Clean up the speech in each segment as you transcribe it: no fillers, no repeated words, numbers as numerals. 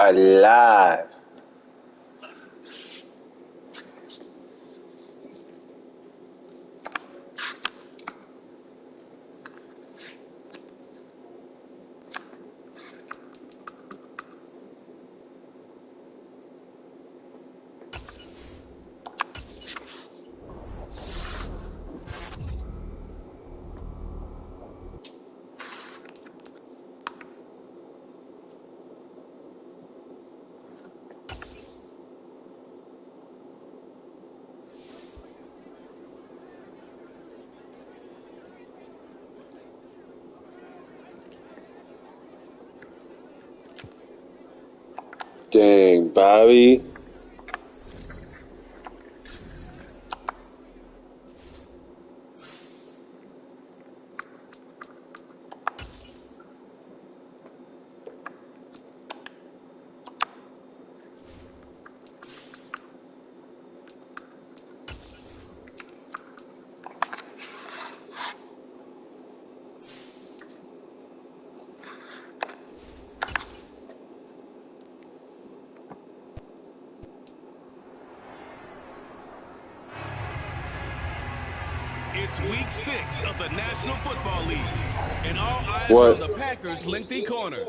alive. Dang, Bobby. It's week 6 of the National Football League, and all eyes What? are on the Packers' lengthy corner.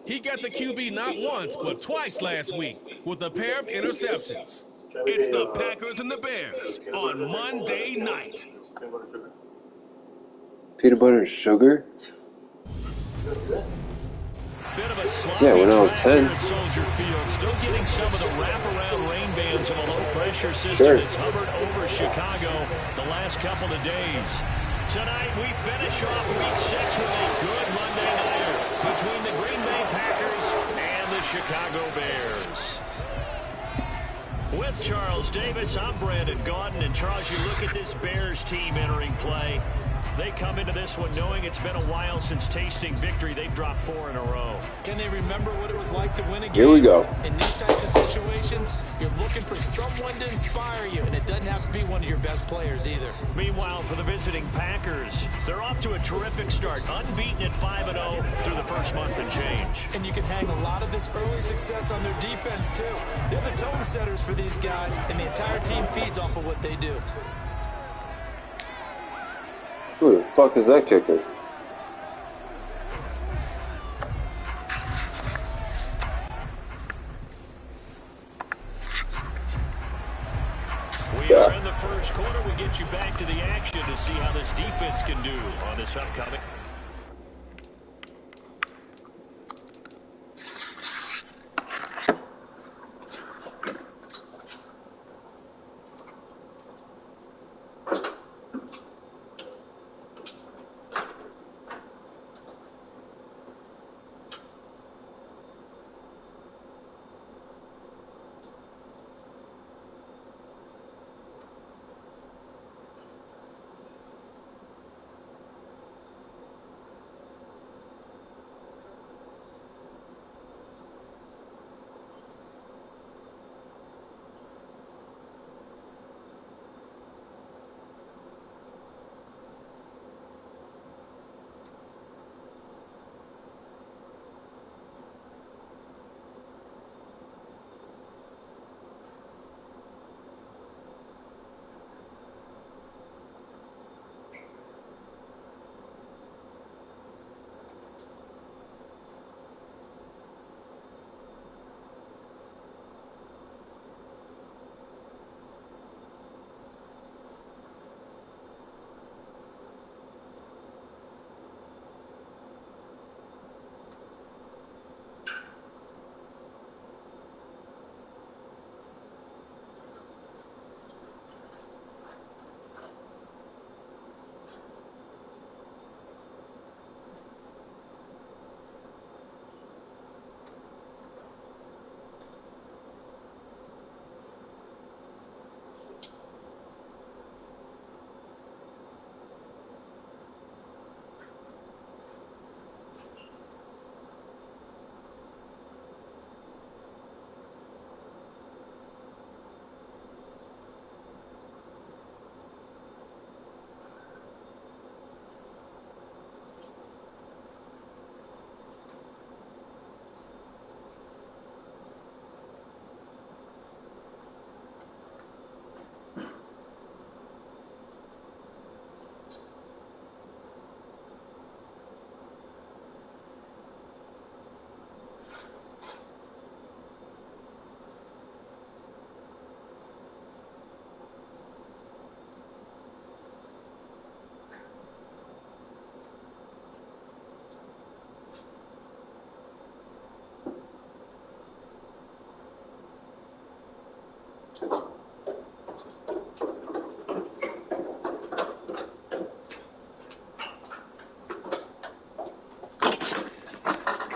He got the QB not once, but twice last week with a pair of interceptions. It's the Packers and the Bears on Monday night. Peanut butter and sugar? Bit of a Yeah, when I was sloppy 10. track here at Soldier Field. Still getting some of the wraparound rain bands of a low-pressure system Sure. that's hovered over Chicago the last couple of days. Tonight, we finish off week 6 with a good Monday nighter between the Green Bay Packers and the Chicago Bears. With Charles Davis, I'm Brandon Gaudin. And Charles, you look at this Bears team entering play. They come into this one knowing it's been a while since tasting victory. They've dropped 4 in a row. Can they remember what it was like to win a game? Here we go. In these types of situations, you're looking for someone to inspire you, and it doesn't have to be one of your best players either. Meanwhile, for the visiting Packers, they're off to a terrific start, unbeaten at 5-0 through the first month and change. And you can hang a lot of this early success on their defense, too. They're the tone setters for these guys, and the entire team feeds off of what they do. Who the fuck is that kicker? We are in the first quarter. We get you back to the action to see how this defense can do on this upcoming.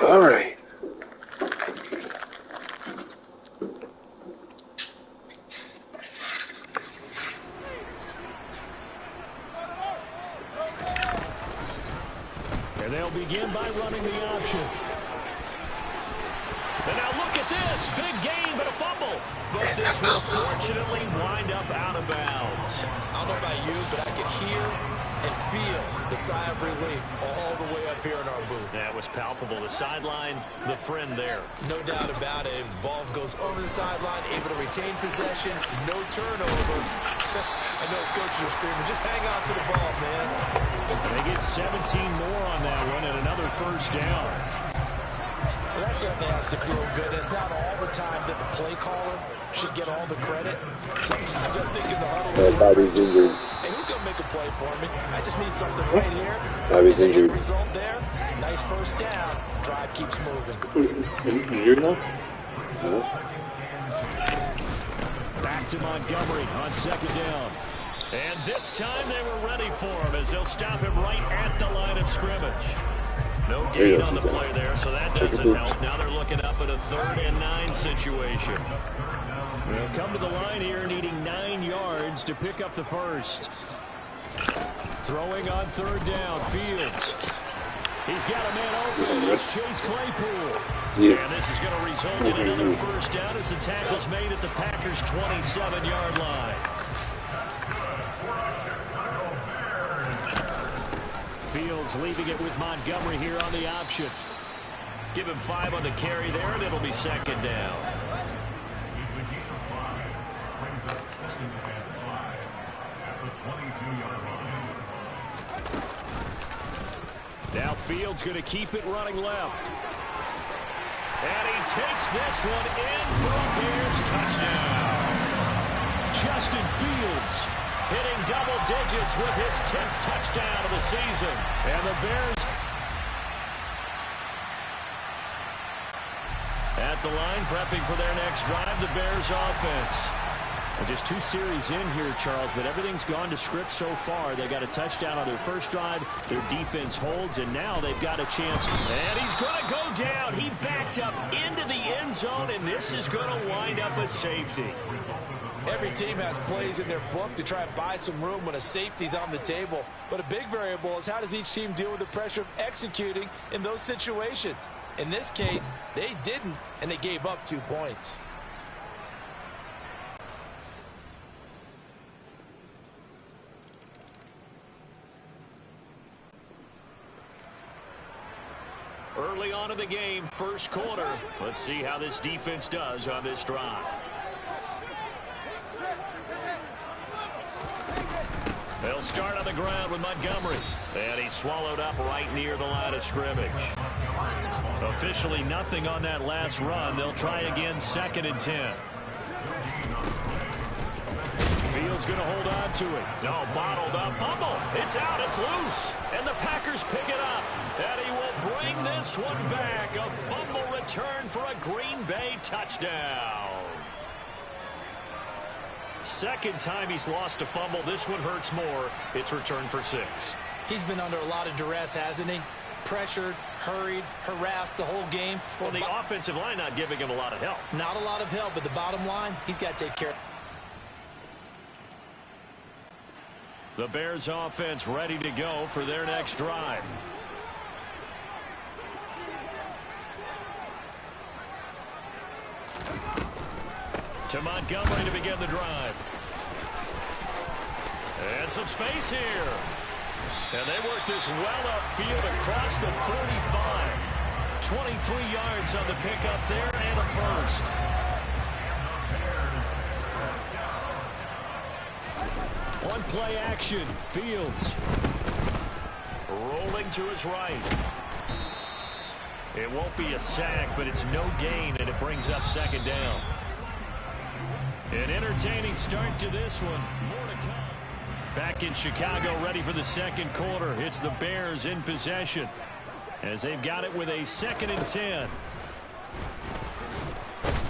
All right. And they'll begin by running the option. And now look at this. Big gain, but a fumble. But this will fortunately wind up out of bounds. I don't know about you, but I could hear and feel the sigh of relief all the way up here in our booth. That was palpable. The sideline, the friend there. No doubt about it. Ball goes over the sideline, able to retain possession, no turnover. I know his coaches are screaming, just hang on to the ball, man. They get 17 more on that one and another first down. Well, that certainly has to feel good. It's not all the time that the play caller should get all the credit. Sometimes I think in the huddle, Bobby's injured. hey, who's going to make a play for me? I just need something right here. Bobby's injured. Result there. Nice first down. Drive keeps moving. Injured now? Huh? Back to Montgomery on second down. And this time they were ready for him as they'll stop him right at the line of scrimmage. No gain on the play there, so that doesn't help. Now they're looking up at a 3rd and 9 situation. They'll come to the line here needing 9 yards to pick up the first. Throwing on 3rd down, Fields. He's got a man open. It's Chase Claypool. Yeah. And this is going to result in another first down as the tackle's made at the Packers' 27-yard line. Fields leaving it with Montgomery here on the option. Give him 5 on the carry there, and it'll be second down. Now Fields going to keep it running left. And he takes this one in for a Bears touchdown. Justin Fields hitting double digits with his 10th touchdown of the season. And the Bears at the line prepping for their next drive, the Bears offense. And just 2 series in here, Charles, but everything's gone to script so far. They got a touchdown on their first drive. Their defense holds, and now they've got a chance. And he's going to go down. He backed up into the end zone, and this is going to wind up a safety. Every team has plays in their book to try and buy some room when a safety's on the table. But a big variable is how does each team deal with the pressure of executing in those situations. In this case, they didn't, and they gave up 2 points. Early on in the game, first quarter. Let's see how this defense does on this drive. They'll start on the ground with Montgomery. And he's swallowed up right near the line of scrimmage. Officially nothing on that last run. They'll try again, 2nd and 10. Fields going to hold on to it. No, bottled up. Fumble. It's out. It's loose. And the Packers pick it up. And he will bring this one back. A fumble return for a Green Bay touchdown. Second time he's lost a fumble. This one hurts more. It's returned for 6. He's been under a lot of duress, hasn't he? Pressured, hurried, harassed the whole game. Well, the offensive line not giving him a lot of help. Not a lot of help, but the bottom line, he's got to take care of it. The Bears offense ready to go for their next drive. To Montgomery to begin the drive. And some space here. And they work this well upfield across the 45. 23 yards on the pickup there and a first. One play action. Fields. Rolling to his right. It won't be a sack, but it's no gain, and it brings up 2nd down. An entertaining start to this one. More to come. Back in Chicago, ready for the second quarter. It's the Bears in possession as they've got it with a 2nd and 10.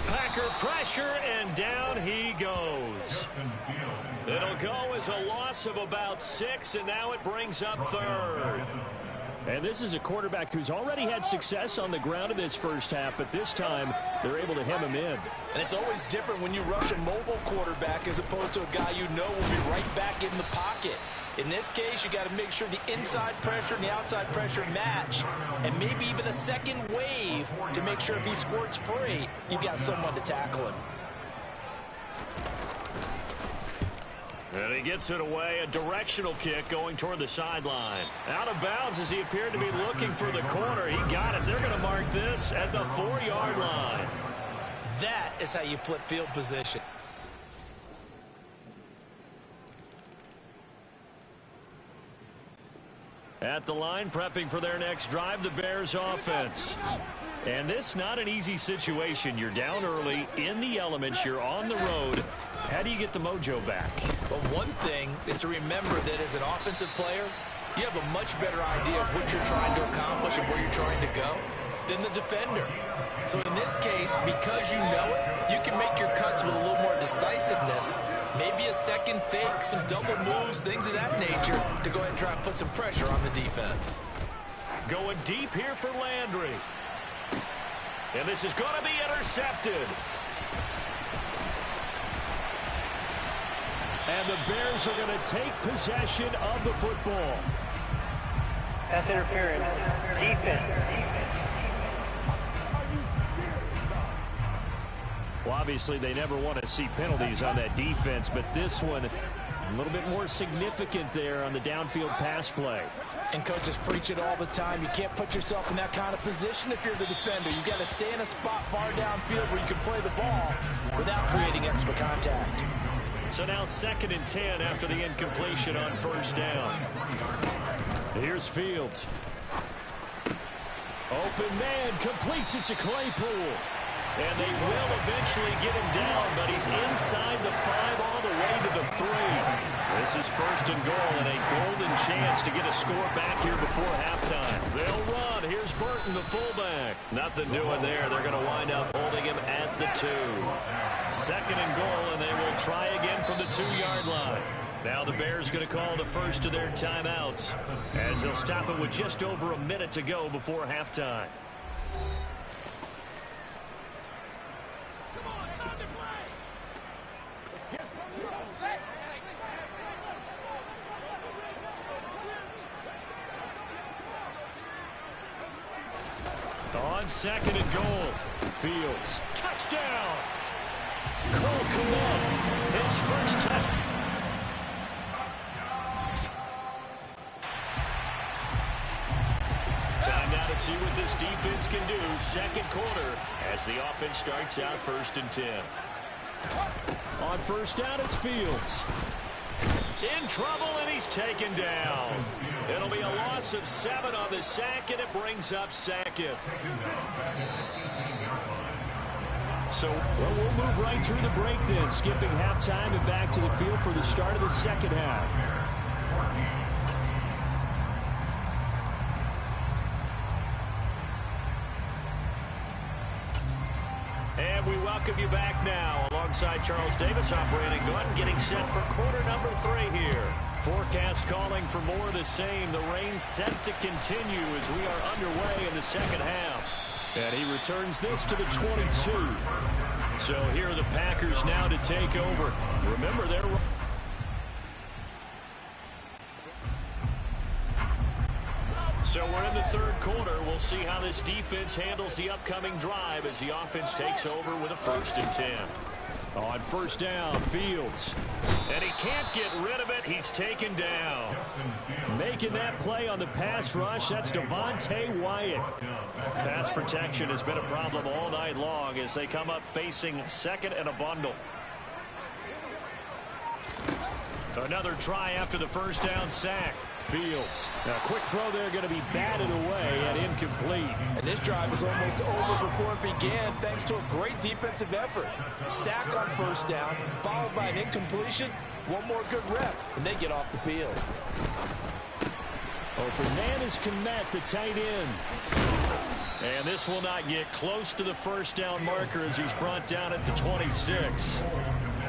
Packers pressure, and down he goes. It'll go as a loss of about 6, and now it brings up third. And this is a quarterback who's already had success on the ground in this first half, but this time they're able to hem him in. And it's always different when you rush a mobile quarterback as opposed to a guy you know will be right back in the pocket. In this case, you got to make sure the inside pressure and the outside pressure match, and maybe even a second wave to make sure if he squirts free, you've got someone to tackle him. And he gets it away, a directional kick going toward the sideline. Out of bounds as he appeared to be looking for the corner. He got it. They're going to mark this at the 4-yard line. That is how you flip field position. At the line, prepping for their next drive, the Bears offense. And this not an easy situation. You're down early, in the elements, you're on the road. How do you get the mojo back? But one thing is to remember that as an offensive player, you have a much better idea of what you're trying to accomplish and where you're trying to go than the defender. So in this case, because you know it, you can make your cuts with a little more decisiveness, maybe a second fake, some double moves, things of that nature, to go ahead and try and put some pressure on the defense. Going deep here for Landry. And this is going to be intercepted. And the Bears are going to take possession of the football. That's interference. Defense. Well, obviously, they never want to see penalties on that defense, but this one a little bit more significant there on the downfield pass play. And coaches preach it all the time. You can't put yourself in that kind of position if you're the defender. You got to stay in a spot far downfield where you can play the ball without creating extra contact. So now 2nd and 10 after the incompletion on first down. Here's Fields. Open man, completes it to Claypool. And they will eventually get him down, but he's inside the 5 all the way to the 3. This is 1st and goal and a golden chance to get a score back here before halftime. They'll run. Here's Burton, the fullback. Nothing doing there. They're going to wind up holding him at the 2. 2nd and goal, and they will try again from the 2-yard line. Now the Bears going to call the first of their timeouts as they'll stop it with just over a minute to go before halftime. On 2nd and goal, Fields, touchdown! Cole Kmet, his first touch. Time now to see what this defense can do. 2nd quarter as the offense starts out 1st and 10. On first down, it's Fields. In trouble, and he's taken down. It'll be a loss of 7 on the sack, and it brings up 2nd. So, well, we'll move right through the break then, skipping halftime and back to the field for the start of the 2nd half. And we welcome you back now. Alongside Charles Davis, I'm Brandon Gunn, getting set for quarter number 3 here. Forecast calling for more of the same. The rain set to continue as we are underway in the 2nd half. And he returns this to the 22. So here are the Packers now to take over. Remember, they're... So we're in the 3rd quarter. We'll see how this defense handles the upcoming drive as the offense takes over with a 1st and 10. On first down, Fields. And he can't get rid of it. He's taken down. Making that play on the pass rush, that's Devontae Wyatt. Pass protection has been a problem all night long as they come up facing 2nd and a bundle. Another try after the 1st down sack. Fields. Now, quick throw there, going to be batted away and incomplete. And this drive is almost over before it began thanks to a great defensive effort. Sack on first down, followed by an incompletion. One more good rep, and they get off the field. Open man is Komet, the tight end. And this will not get close to the first down marker as he's brought down at the 26.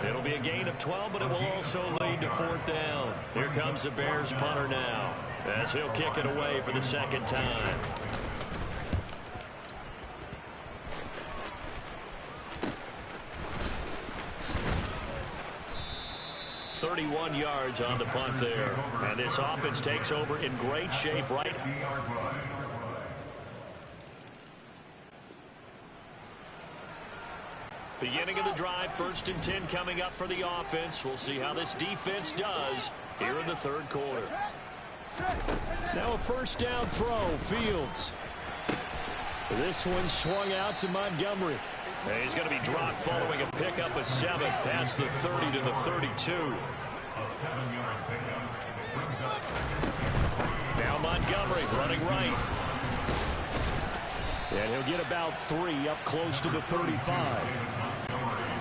It'll be a gain of 12, but it will also lead to 4th down. Here comes the Bears punter now as he'll kick it away for the second time. 31 yards on the punt there. And this offense takes over in great shape right. Beginning of the drive, 1st and 10 coming up for the offense. We'll see how this defense does here in the 3rd quarter. Now a 1st down throw, Fields. This one swung out to Montgomery. And he's going to be dropped following a pickup of 7 past the 30 to the 32. Now Montgomery running right. And he'll get about 3 up close to the 35.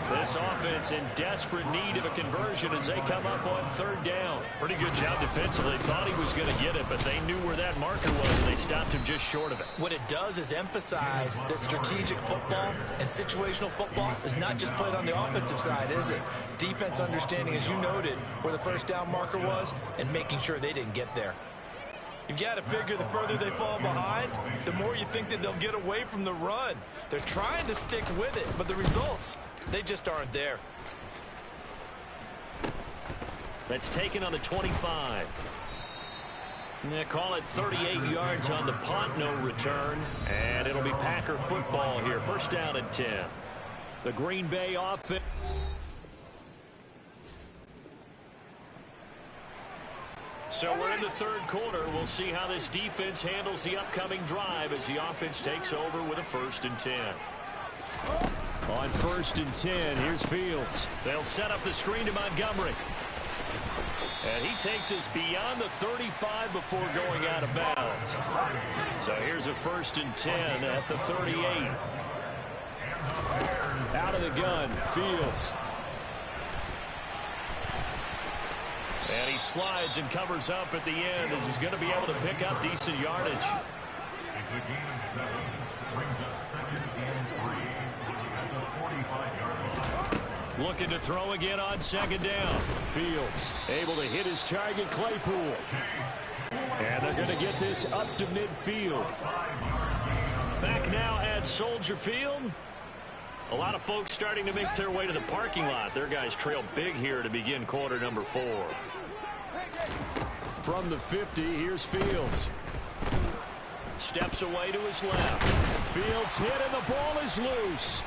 This offense in desperate need of a conversion as they come up on 3rd down. Pretty good job defensively. They thought he was going to get it, but they knew where that marker was, and they stopped him just short of it. What it does is emphasize that strategic football and situational football is not just played on the offensive side, is it? Defense understanding, as you noted, where the 1st down marker was and making sure they didn't get there. You've got to figure the further they fall behind, the more you think that they'll get away from the run. They're trying to stick with it, but the results, they just aren't there. That's taken on the 25. They call it 38 yards on the punt, no return. And it'll be Packer football here. 1st down and 10. The Green Bay offense. So we're in the 3rd quarter. We'll see how this defense handles the upcoming drive as the offense takes over with a 1st and 10. On 1st and 10, here's Fields. They'll set up the screen to Montgomery. And he takes us beyond the 35 before going out of bounds. So here's a 1st and 10 at the 38. Out of the gun, Fields. And he slides and covers up at the end as he's going to be able to pick up decent yardage. It's a gain of 7. Brings up 2nd and 3 at the 45-yard line. Looking to throw again on 2nd down. Fields able to hit his target, Claypool. And they're going to get this up to midfield. Back now at Soldier Field. A lot of folks starting to make their way to the parking lot. Their guys trail big here to begin quarter number 4. From the 50, here's Fields. Steps away to his left. Fields hit and the ball is loose.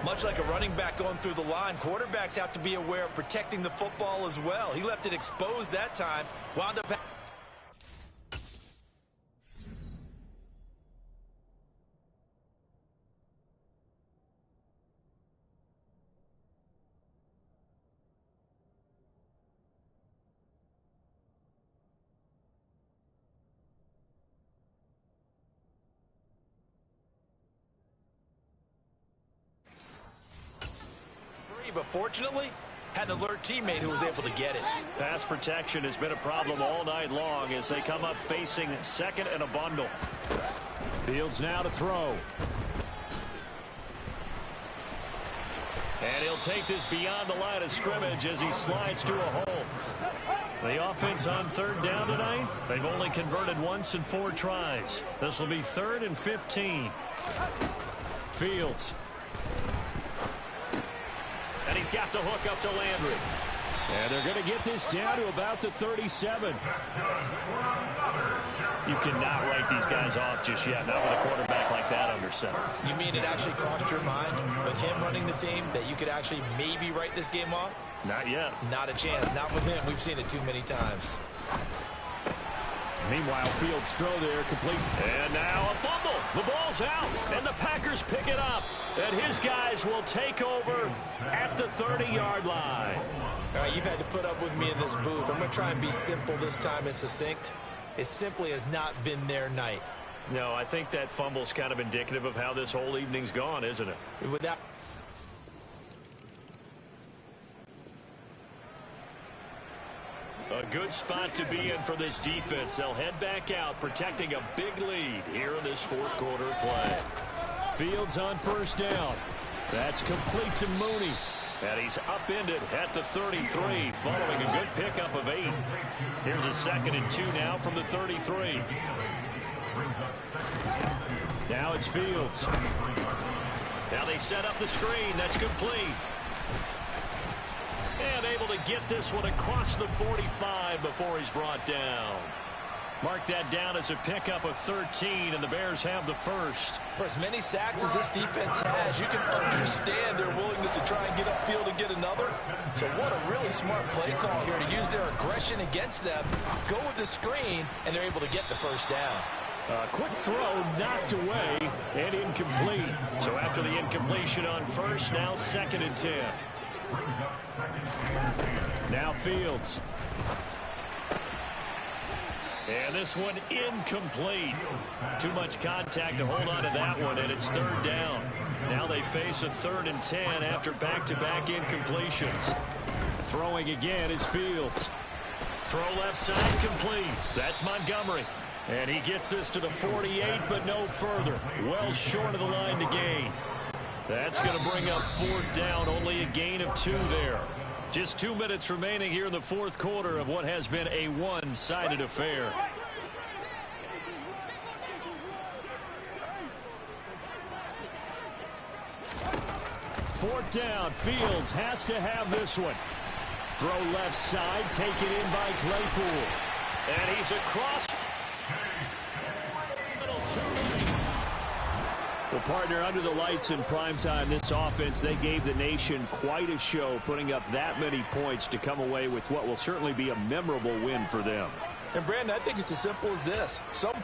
Much like a running back going through the line, quarterbacks have to be aware of protecting the football as well. He left it exposed that time. Wound up. But fortunately, had an alert teammate who was able to get it. Pass protection has been a problem all night long as they come up facing 2nd and a bundle. Fields now to throw. And he'll take this beyond the line of scrimmage as he slides to a hole. The offense on 3rd down tonight, they've only converted once in 4 tries. This will be 3rd and 15. Fields. And he's got the hook up to Landry. And they're going to get this down to about the 37. You cannot write these guys off just yet, not with a quarterback like that under center. You mean it actually crossed your mind with him running the team that you could actually maybe write this game off? Not yet. Not a chance. Not with him. We've seen it too many times. Meanwhile, Fields' throw there complete. And now a fumble. The ball's out, and the Packers pick it up. And his guys will take over at the 30-yard line. All right, you've had to put up with me in this booth. I'm going to try and be simple this time and succinct. It simply has not been their night. No, I think that fumble's kind of indicative of how this whole evening's gone, isn't it? Without A good spot to be in for this defense. They'll head back out, protecting a big lead here in this fourth quarter of play. Fields on first down. That's complete to Mooney. And he's upended at the 33, following a good pickup of 8. Here's a 2nd and 2 now from the 33. Now it's Fields. Now they set up the screen. That's complete. And able to get this one across the 45 before he's brought down. Mark that down as a pickup of 13, and the Bears have the first. For as many sacks as this defense has, you can understand their willingness to try and get upfield and get another. So what a really smart play call here to use their aggression against them, go with the screen, and they're able to get the first down. A quick throw knocked away and incomplete. So after the incompletion on first, now 2nd and 10. Now Fields. And this one incomplete. Too much contact to hold on to that one, and it's 3rd down. Now they face a 3rd and 10 after back-to-back incompletions. Throwing again is Fields. Throw left side complete. That's Montgomery. And he gets this to the 48, but no further. Well short of the line to gain. That's going to bring up 4th down, only a gain of 2 there. Just 2 minutes remaining here in the fourth quarter of what has been a one-sided affair. Fourth down. Fields has to have this one. Throw left side, taken in by Claypool. And he's across. Well, partner, under the lights in primetime, this offense, they gave the nation quite a show, putting up that many points to come away with what will certainly be a memorable win for them. And, Brandon, I think it's as simple as this. Some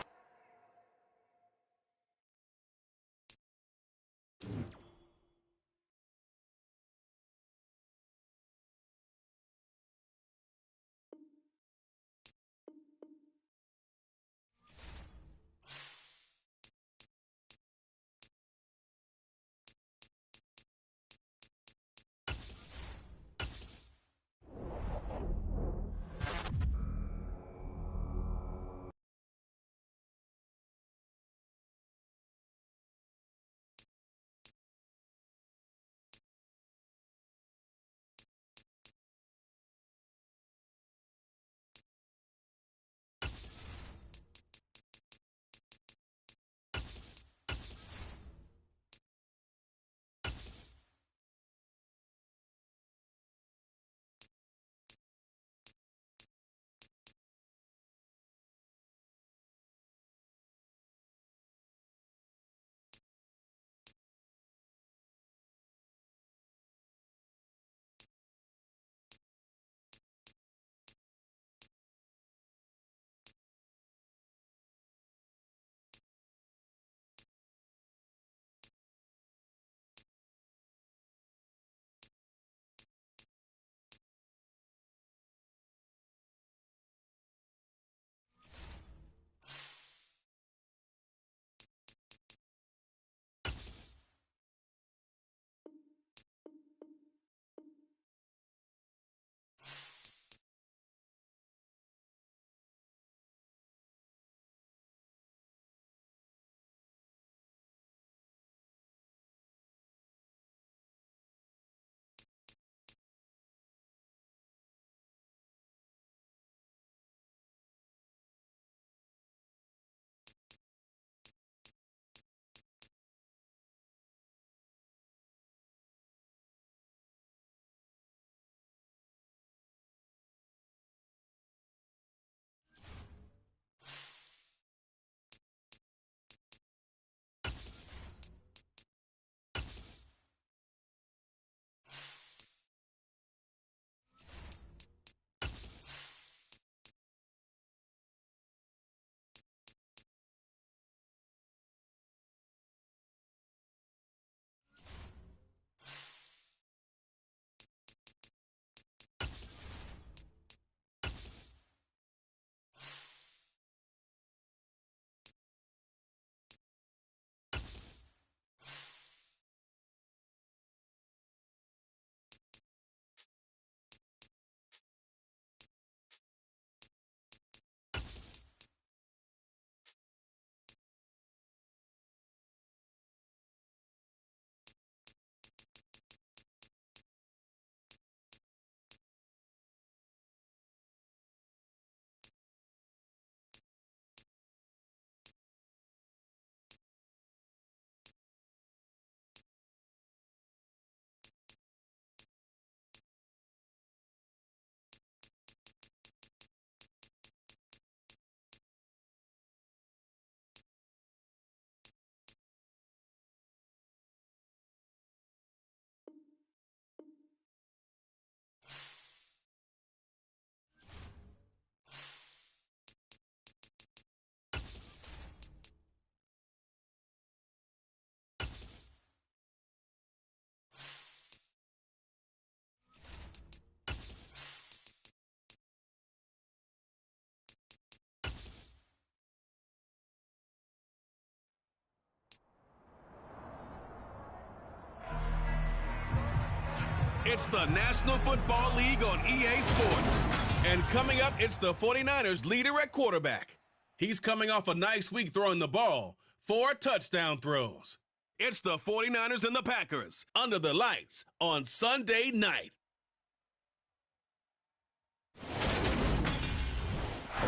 It's the National Football League on EA Sports. And coming up, it's the 49ers leader at quarterback. He's coming off a nice week throwing the ball, 4 touchdown throws. It's the 49ers and the Packers under the lights on Sunday night.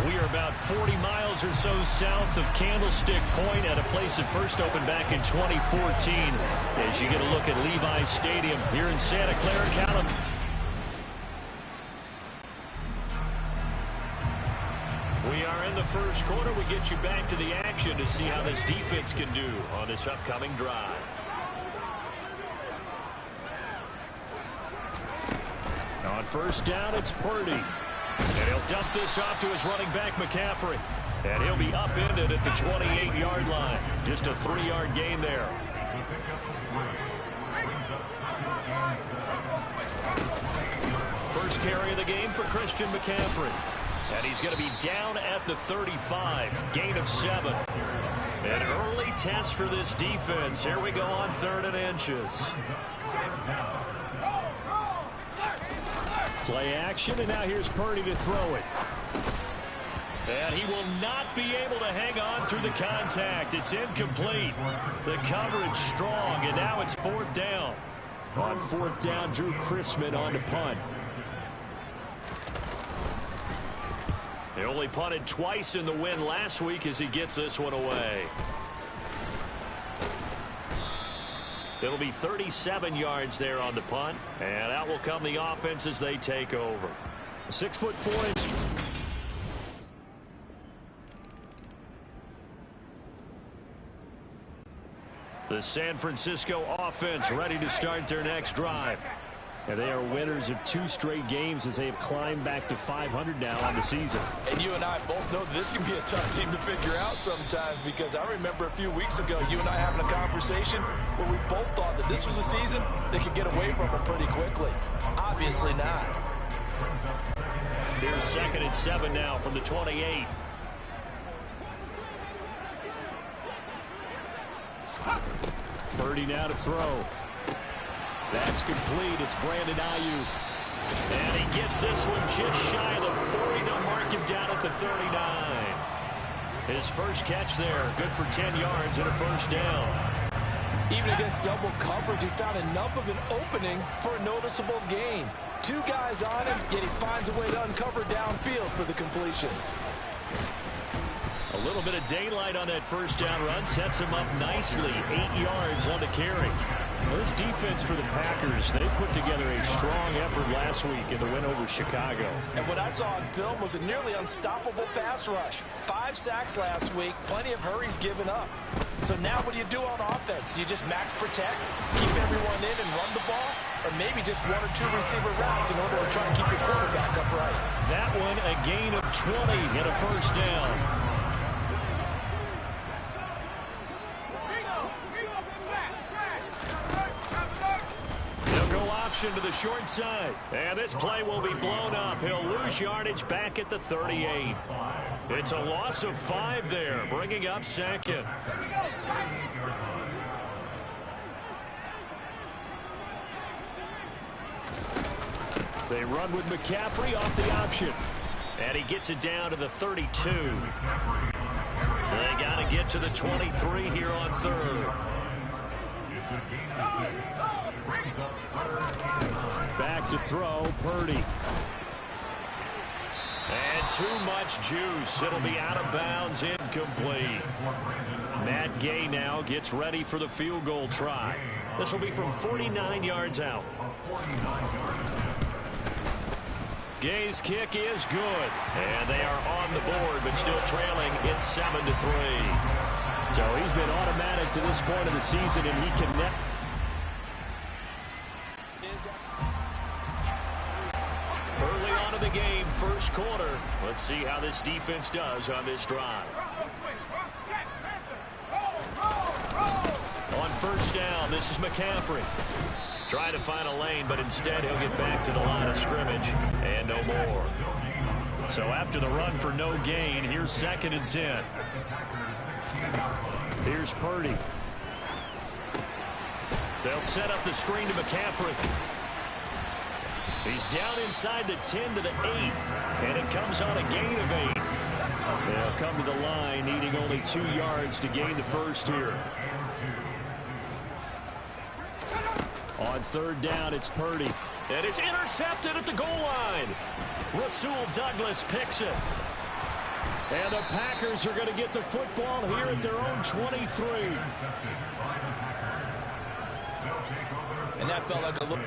We are about 40 miles or so south of Candlestick Point at a place that first opened back in 2014 as you get a look at Levi Stadium here in Santa Clara, California. We are in the first quarter. We get you back to the action to see how this defense can do on this upcoming drive. On first down, it's Purdy. And he'll dump this off to his running back, McCaffrey. And he'll be upended at the 28-yard line. Just a 3-yard gain there. First carry of the game for Christian McCaffrey. And he's going to be down at the 35. Gain of 7. An early test for this defense. Here we go on 3rd and inches. Play action, and now here's Purdy to throw it. And he will not be able to hang on through the contact. It's incomplete. The coverage strong, and now it's 4th down. On 4th down, Drew Chrisman on to punt. He only punted twice in the win last week as he gets this one away. It'll be 37 yards there on the punt, and out will come the offense as they take over. 6'4". The San Francisco offense ready to start their next drive. And they are winners of 2 straight games as they have climbed back to 500 now on the season. And you and I both know this can be a tough team to figure out sometimes, because I remember a few weeks ago you and I having a conversation where we both thought that this was a season they could get away from them pretty quickly. Obviously not. Here's 2nd and 7 now from the 28. Purdy now to throw. That's complete. It's Brandon Ayuk. And he gets this one just shy of the 40. They'll mark him down at the 39. His first catch there. Good for 10 yards and a first down. Even against double coverage, he found enough of an opening for a noticeable gain. 2 guys on him, yet he finds a way to uncover downfield for the completion. A little bit of daylight on that first down run sets him up nicely. 8 yards on the carry. This defense for the Packers, they put together a strong effort last week in the win over Chicago. And what I saw on film was a nearly unstoppable pass rush. 5 sacks last week, plenty of hurries given up. So now what do you do on offense? You just max protect, keep everyone in and run the ball, or maybe just 1 or 2 receiver routes in order to try and keep your quarterback upright. That one, a gain of 20 and a first down. To the short side, and this play will be blown up. He'll lose yardage back at the 38. It's a loss of 5 there, bringing up 2nd. They run with McCaffrey off the option, and he gets it down to the 32. They got to get to the 23 here on 3rd. Back to throw, Purdy. And too much juice. It'll be out of bounds, incomplete. Matt Gay now gets ready for the field goal try. This will be from 49 yards out. Gay's kick is good. And they are on the board, but still trailing. It's 7-3. So he's been automatic to this point of the season, and he can net. Early on in the game, first quarter. Let's see how this defense does on this drive. On first down, this is McCaffrey. Trying to find a lane, but instead he'll get back to the line of scrimmage and no more. So after the run for no gain, here's 2nd and 10. Here's Purdy. They'll set up the screen to McCaffrey. He's down inside the 10 to the 8, and it comes on a gain of 8. They'll come to the line, needing only 2 yards to gain the first here. On third down, it's Purdy. And it's intercepted at the goal line. Rasul Douglas picks it. And the Packers are going to get the football here at their own 23. And that felt like a little...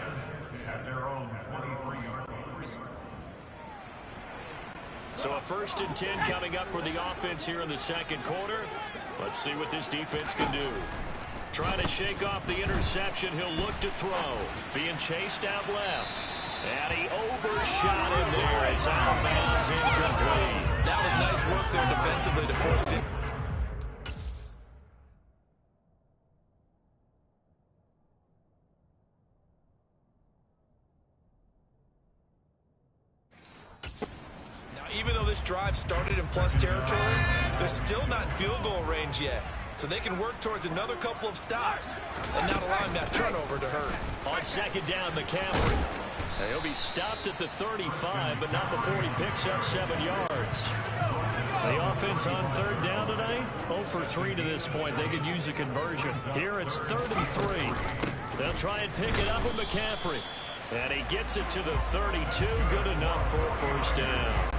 So a 1st and 10 coming up for the offense here in the second quarter. Let's see what this defense can do. Trying to shake off the interception. He'll look to throw. Being chased out left. And he overshot him there. It's out of bounds, incomplete. That was nice work there defensively to force it. Even though this drive started in plus territory, they're still not in field goal range yet. So they can work towards another couple of stops and not allowing that turnover to hurt. On second down, McCaffrey. He'll be stopped at the 35, but not before he picks up 7 yards. The offense on third down tonight, 0 for 3 to this point. They could use a conversion. Here it's 33. They'll try and pick it up with McCaffrey. And he gets it to the 32. Good enough for a first down.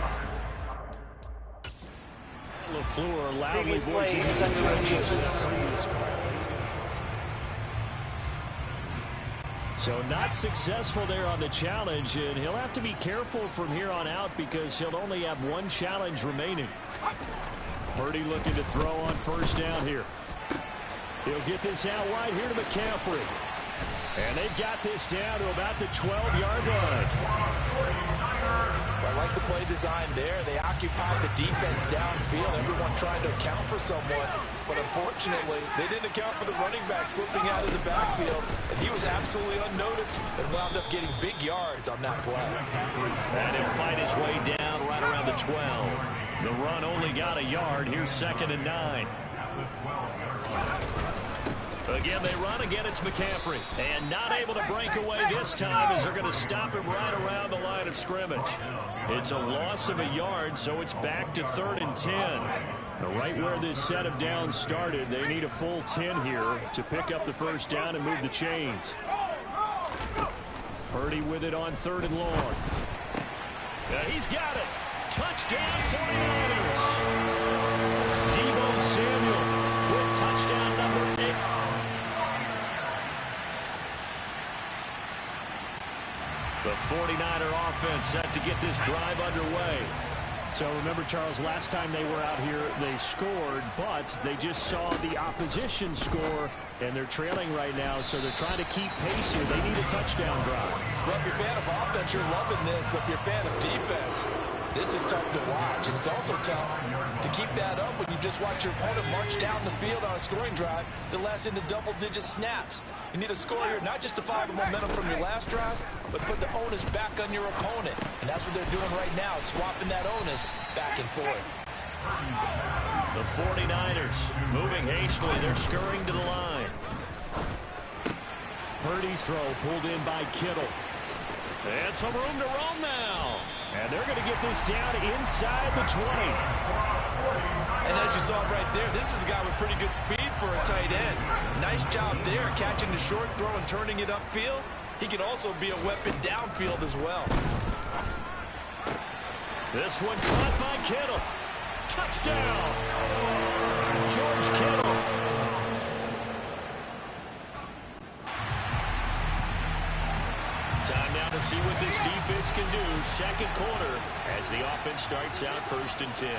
LaFleur loudly voicing his objections in that previous call. So not successful there on the challenge, and he'll have to be careful from here on out because he'll only have 1 challenge remaining. Purdy looking to throw on first down here. He'll get this out wide here to McCaffrey. And they've got this down to about the 12-yard line. I like the play design there. They occupied the defense downfield, everyone trying to account for someone. But unfortunately, they didn't account for the running back slipping out of the backfield. And he was absolutely unnoticed and wound up getting big yards on that play. And he'll fight his way down right around the 12. The run only got a yard. Here's 2nd and 9. Again, they run. Again, it's McCaffrey. And not able to break away this time as they're going to stop him right around the line of scrimmage. It's a loss of a yard, so it's back to 3rd and 10. Right where this set of downs started, they need a full 10 here to pick up the first down and move the chains. Purdy with it on 3rd and long. He's got it. Touchdown, 49ers. Deebo Samuel with touchdown number 8. The 49er offense set to get this drive underway. So remember, Charles, last time they were out here, they scored, but they just saw the opposition score, and they're trailing right now, so they're trying to keep pace here. They need a touchdown drive. Well, if you're a fan of offense, you're loving this, but if you're a fan of defense, this is tough to watch, and it's also tough to keep that up when you just watch your opponent march down the field on a scoring drive that lasts into double-digit snaps. You need a score here, not just to follow the momentum from your last drive, but put the onus back on your opponent. And that's what they're doing right now, swapping that onus back and forth. The 49ers moving hastily. They're scurrying to the line. Purdy's throw pulled in by Kittle. And some room to roam now. And they're going to get this down inside the 20. And as you saw right there, this is a guy with pretty good speed for a tight end. Nice job there, catching the short throw and turning it upfield. He can also be a weapon downfield as well. This one caught by Kittle. Touchdown! George Kittle. Time now to see what this defense can do. Second quarter as the offense starts out 1st and 10.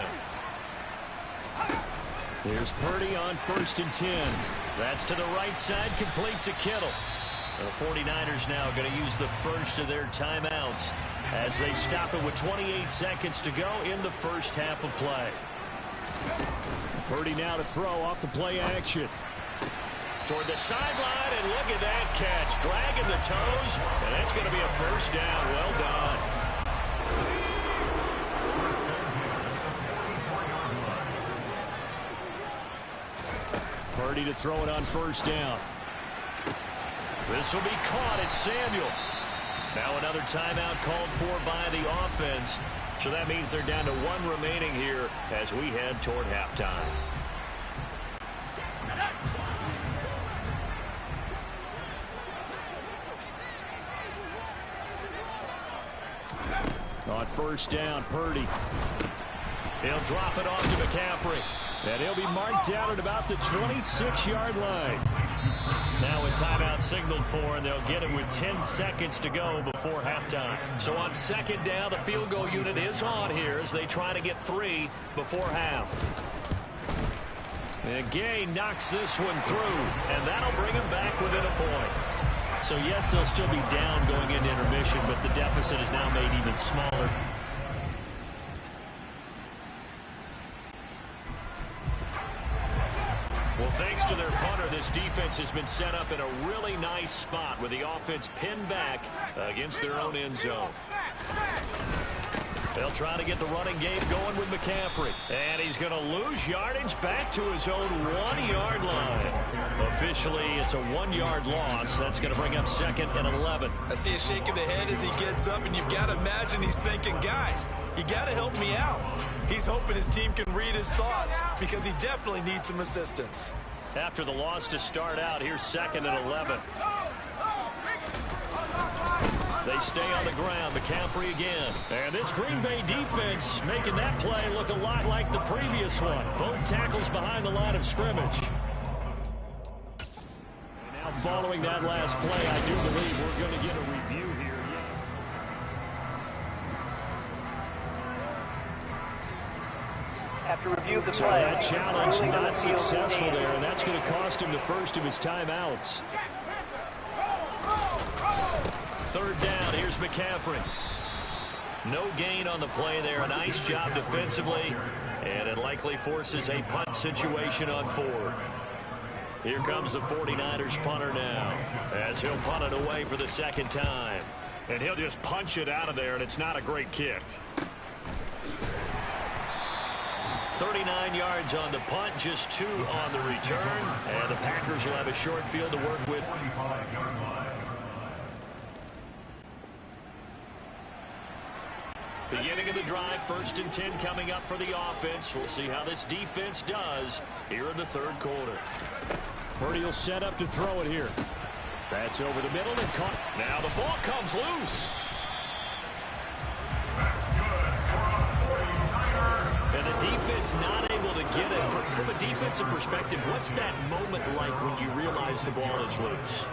Here's Purdy on 1st and 10. That's to the right side, complete to Kittle. The 49ers now going to use the first of their timeouts as they stop it with 28 seconds to go in the first half of play. Purdy now to throw off the play action. Toward the sideline, and look at that catch. Dragging the toes, and that's going to be a first down. Well done. Purdy to throw it on 1st down. This will be caught. It's Samuel. Now another timeout called for by the offense. So that means they're down to 1 remaining here as we head toward halftime. On first down, Purdy. He'll drop it off to McCaffrey. And he'll be marked down at about the 26-yard line. Now a timeout signaled for, and they'll get it with 10 seconds to go before halftime. So on second down, the field goal unit is on here as they try to get 3 before half. And Gay knocks this one through, and that'll bring him back within a point. So yes, they'll still be down going into intermission, but the deficit is now made even smaller. Well, thanks to their punter, this defense has been set up in a really nice spot with the offense pinned back against their own end zone. They'll try to get the running game going with McCaffrey. And he's going to lose yardage back to his own 1-yard line. Officially, it's a 1-yard loss. That's going to bring up 2nd and 11. I see a shake of the head as he gets up, and you've got to imagine he's thinking, guys, you got to help me out. He's hoping his team can read his thoughts because he definitely needs some assistance. After the loss to start out, here's 2nd and 11. They stay on the ground. McCaffrey again. And this Green Bay defense making that play look a lot like the previous one. Both tackles behind the line of scrimmage. Now following that last play, I do believe we're going to get a review here. After review of the So play, that challenge not successful there, and that's going to cost him the first of his timeouts. 3rd down, here's McCaffrey. No gain on the play there. A nice job defensively, and it likely forces a punt situation on 4th. Here comes the 49ers punter now, as he'll punt it away for the 2nd time. And he'll just punch it out of there, and it's not a great kick. 39 yards on the punt, just 2 on the return. And the Packers will have a short field to work with. Beginning of the drive, 1st and 10 coming up for the offense. We'll see how this defense does here in the 3rd quarter. Purdy will set up to throw it here. That's over the middle and caught. Now the ball comes loose. And the defense not able to get it. From a defensive perspective, what's that moment like when you realize the ball is loose?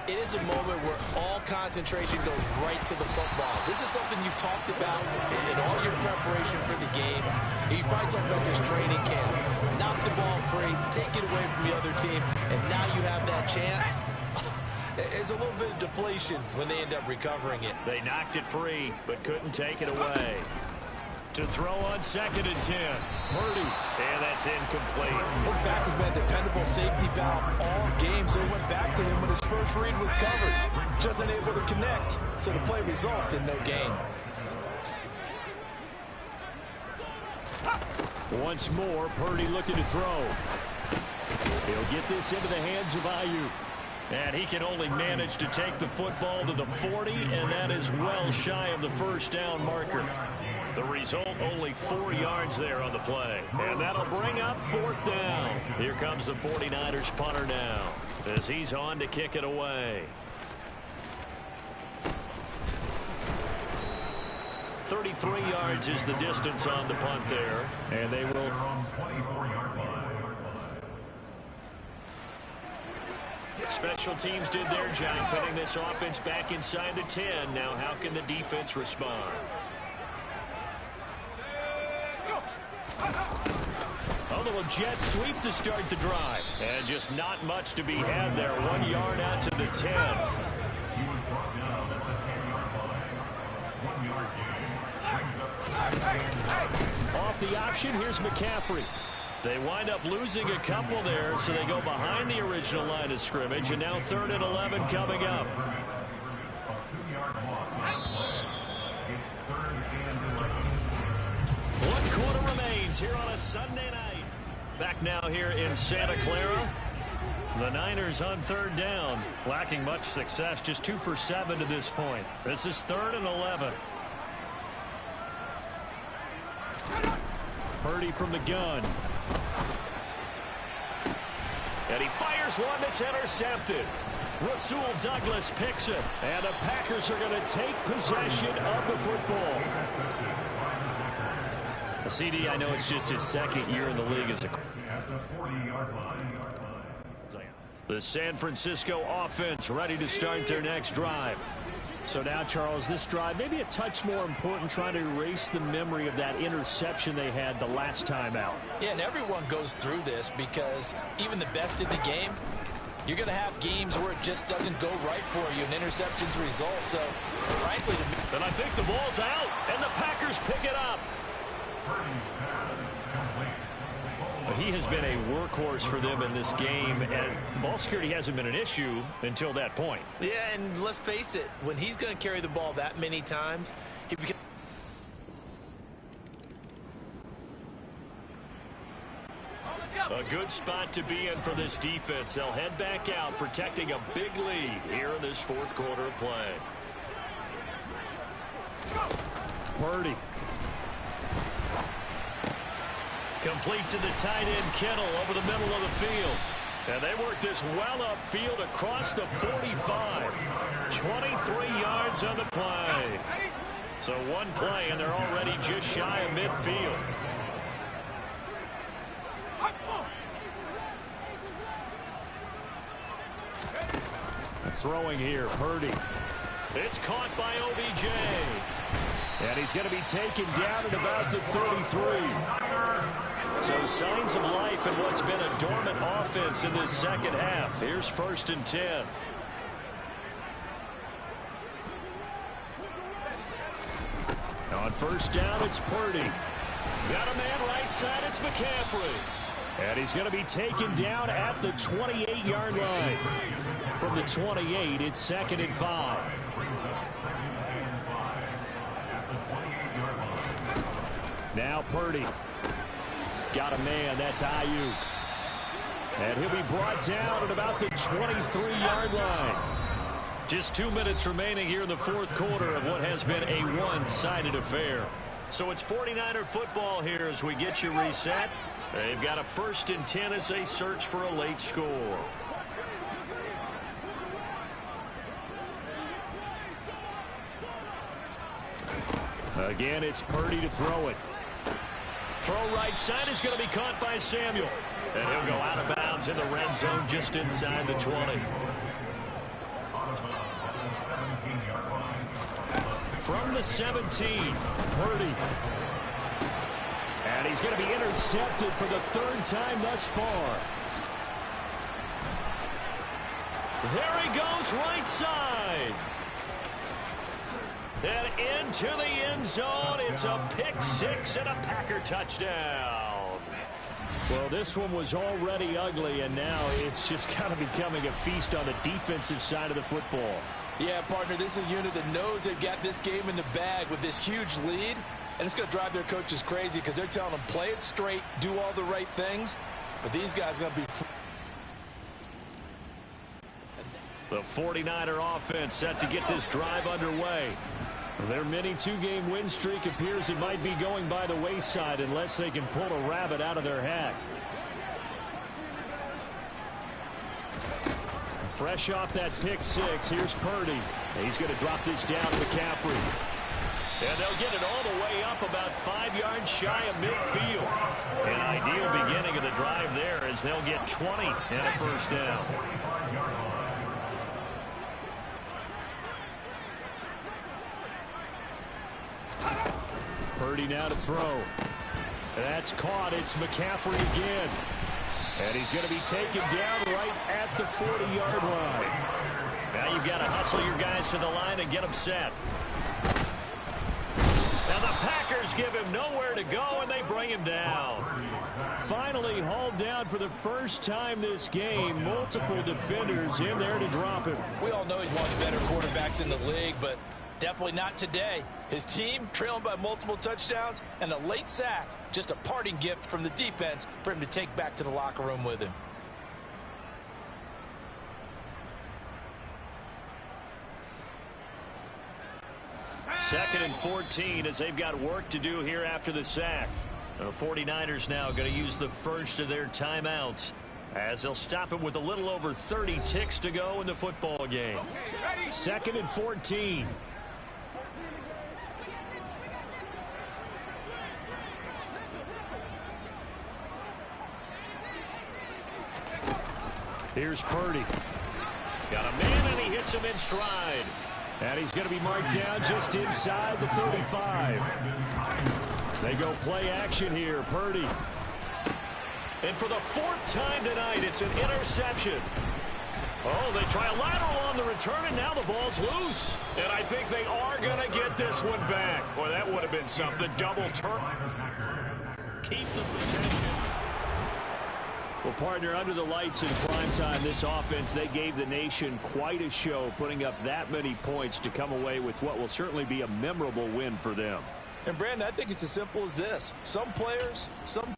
It is a moment where all concentration goes right to the football. This is something you've talked about in all your preparation for the game. You probably talked about this training camp. Knock the ball free, take it away from the other team, and now you have that chance. There's a little bit of deflation when they end up recovering it. They knocked it free, but couldn't take it away. To throw on 2nd and 10. Purdy. And that's incomplete. His back has been a dependable safety valve all game, so he went back to him when his first read was covered. Just unable to connect, so the play results in no gain. Once more, Purdy looking to throw. He'll get this into the hands of Ayuk. And he can only manage to take the football to the 40, and that is well shy of the 1st down marker. The result, only 4 yards there on the play. And that'll bring up 4th down. Here comes the 49ers punter now as he's on to kick it away. 33 yards is the distance on the punt there. And they will... Special teams did their job, putting this offense back inside the 10. Now how can the defense respond? A little jet sweep to start the drive. And just not much to be had there. 1 yard out to the 10. Off the option, here's McCaffrey. They wind up losing a couple there, so they go behind the original line of scrimmage. And now 3rd and 11 coming up. One quarter remains here on a Sunday night. Back now here in Santa Clara. The Niners on third down, lacking much success, just 2 for 7 to this point. This is 3rd and 11. Purdy from the gun. And he fires one that's intercepted. Rasul Douglas picks it. And the Packers are going to take possession of the football. The CD, I know it's just his 2nd year in the league as a... At the 40-yard line. The San Francisco offense ready to start their next drive. So now, Charles, this drive maybe a touch more important, trying to erase the memory of that interception they had the last time out. Yeah, and everyone goes through this because even the best in the game, you're going to have games where it just doesn't go right for you, and interceptions result. So, frankly, to me... And I think the ball's out, and the Packers pick it up. He has been a workhorse for them in this game, and ball security hasn't been an issue until that point. Yeah, and let's face it, when he's going to carry the ball that many times, he becomes... A good spot to be in for this defense. They'll head back out, protecting a big lead here in this 4th quarter of play. Purdy. Complete to the tight end, Kittle, over the middle of the field. And they work this well upfield across the 45. 23 yards on the play. So one play, and they're already just shy of midfield. Throwing here, Purdy. It's caught by OBJ. And he's going to be taken down at about the 33. So signs of life in what's been a dormant offense in this second half. Here's 1st and 10. On 1st down, it's Purdy. Got a man right side, it's McCaffrey. And he's going to be taken down at the 28-yard line. From the 28, it's 2nd and 5. Now Purdy. Got a man, that's Ayuk. And he'll be brought down at about the 23-yard line. Just 2 minutes remaining here in the 4th quarter of what has been a one-sided affair. So it's 49er football here as we get you reset. They've got a 1st and 10 as they search for a late score. Again, it's Purdy to throw it. Throw right side is going to be caught by Samuel. And he'll go out of bounds in the red zone just inside the 20. From the 17, Purdy. And he's going to be intercepted for the 3rd time thus far. There he goes, right side. And into the end zone. It's a pick 6 and a Packer touchdown. Well, this one was already ugly, and now it's just kind of becoming a feast on the defensive side of the football. Yeah, partner, this is a unit that knows they've got this game in the bag with this huge lead, and it's going to drive their coaches crazy because they're telling them play it straight, do all the right things, but these guys are going to be... The 49er offense set to get this drive underway. Their mini 2-game win streak appears it might be going by the wayside unless they can pull a rabbit out of their hat. Fresh off that pick 6, here's Purdy. He's going to drop this down to McCaffrey. And they'll get it all the way up about 5 yards shy of midfield. An ideal beginning of the drive there as they'll get 20 and a 1st down. Purdy now to throw. That's caught. It's McCaffrey again. And he's going to be taken down right at the 40-yard line. Now you've got to hustle your guys to the line and get them set. Now the Packers give him nowhere to go, and they bring him down. Finally hauled down for the first time this game. Multiple defenders in there to drop him. We all know he's one of the better quarterbacks in the league, but definitely not today. His team trailing by multiple touchdowns and a late sack. Just a parting gift from the defense for him to take back to the locker room with him. 2nd and 14 as they've got work to do here after the sack. The 49ers now going to use the first of their timeouts as they'll stop it with a little over 30 ticks to go in the football game. 2nd and 14. Here's Purdy. Got a man, and he hits him in stride. And he's going to be marked down just inside the 35. They go play action here. Purdy. And for the 4th time tonight, it's an interception. Oh, they try a lateral on the return, and now the ball's loose. And I think they are going to get this one back. Boy, that would have been something. Double turn. Keep the possession. Well, partner, under the lights in prime time, this offense, they gave the nation quite a show, putting up that many points to come away with what will certainly be a memorable win for them. And, Brandon, I think it's as simple as this. Some players, some...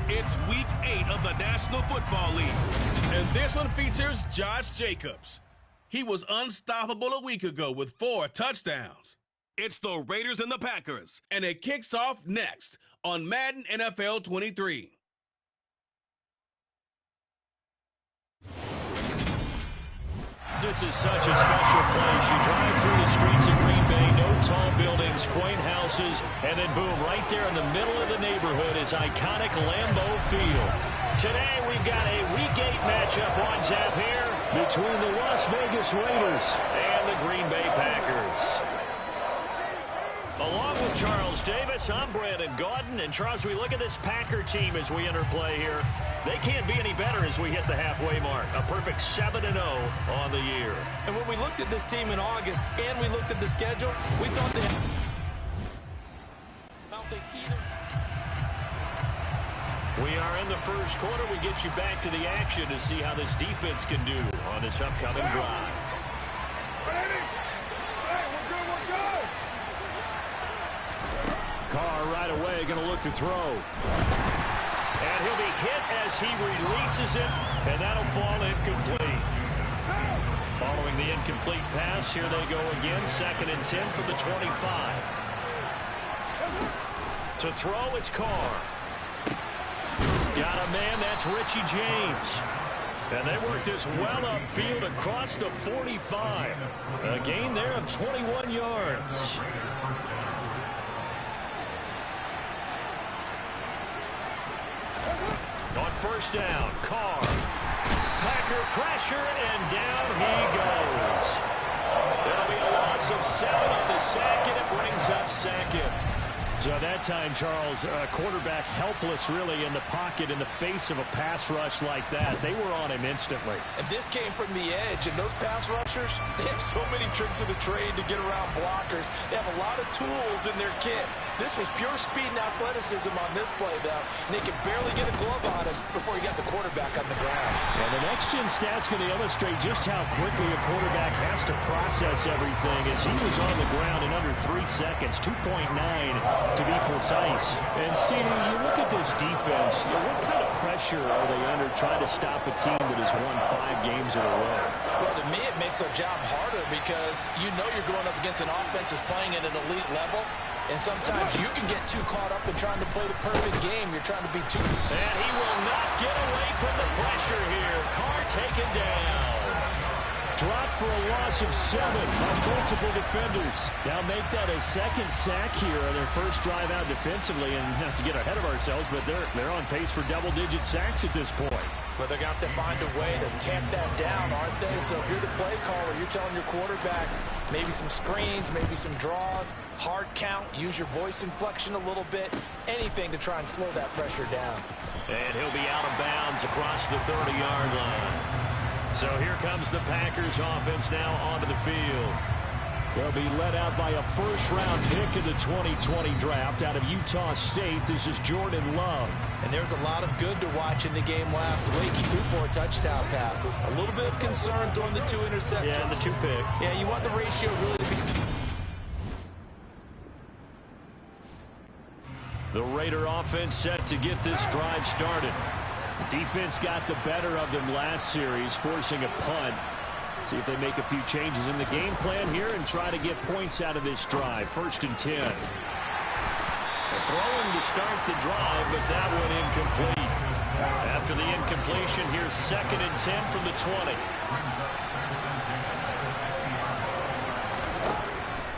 It's Week 8 of the National Football League, and this one features Josh Jacobs. He was unstoppable a week ago with 4 touchdowns. It's the Raiders and the Packers, and it kicks off next on Madden NFL 23. This is such a special place. You drive through the streets of Green Bay, no tall buildings, quaint houses, and then boom, right there in the middle of the neighborhood is iconic Lambeau Field. Today we've got a Week 8 matchup on tap here between the Las Vegas Raiders and the Green Bay Packers. Along with Charles Davis, I'm Brandon Gaudin. And Charles, we look at this Packer team as we enter play here. They can't be any better as we hit the halfway mark. A perfect 7-0 on the year. And when we looked at this team in August and we looked at the schedule, we thought they had... I don't think either... We are in the first quarter. We get you back to the action to see how this defense can do on this upcoming drive. Carr right away going to look to throw. And he'll be hit as he releases it, and that'll fall incomplete. Following the incomplete pass, here they go again. 2nd and 10 from the 25. To throw, it's Carr. Got a man, that's Richie James. And they work this well upfield across the 45. A gain there of 21 yards. On first down, Carr. Packer pressure, and down he goes. That'll be a loss of 7 on the sack, and it brings up 2nd. So at that time, Charles, quarterback helpless really in the pocket in the face of a pass rush like that. They were on him instantly. And this came from the edge, and those pass rushers, they have so many tricks of the trade to get around blockers. They have a lot of tools in their kit. This was pure speed and athleticism on this play, though. And they could barely get a glove on him before he got the quarterback on the ground. And the next-gen stats going to illustrate just how quickly a quarterback has to process everything as he was on the ground in under 3 seconds, 2.9 to be precise. And, Cedar, you look at this defense, what kind of pressure are they under trying to stop a team that has won 5 games in a row? Well, to me, it makes their job harder because you know you're going up against an offense that's playing at an elite level. And sometimes you can get too caught up in trying to play the perfect game. You're trying to be too... And he will not get away from the pressure here. Carr taken down. Dropped for a loss of 7 on multiple defenders. Now make that a 2nd sack here on their first drive out defensively. And not to get ahead of ourselves, but they're on pace for double-digit sacks at this point. But they're going to have to find a way to tamp that down, aren't they? So if you're the play caller, you're telling your quarterback maybe some screens, maybe some draws, hard count, use your voice inflection a little bit, anything to try and slow that pressure down. And he'll be out of bounds across the 30-yard line. So here comes the Packers offense now onto the field. They'll be led out by a first-round pick in the 2020 draft out of Utah State. This is Jordan Love. And there's a lot of good to watch in the game last week. He threw 4 touchdown passes. A little bit of concern throwing the 2 interceptions. Yeah, the 2 pick. Yeah, you want the ratio really to be... The Raider offense set to get this drive started. Defense got the better of them last series, forcing a punt. See if they make a few changes in the game plan here and try to get points out of this drive. 1st and 10. Throwing to start the drive, but that one incomplete. After the incompletion, here's 2nd and 10 from the 20.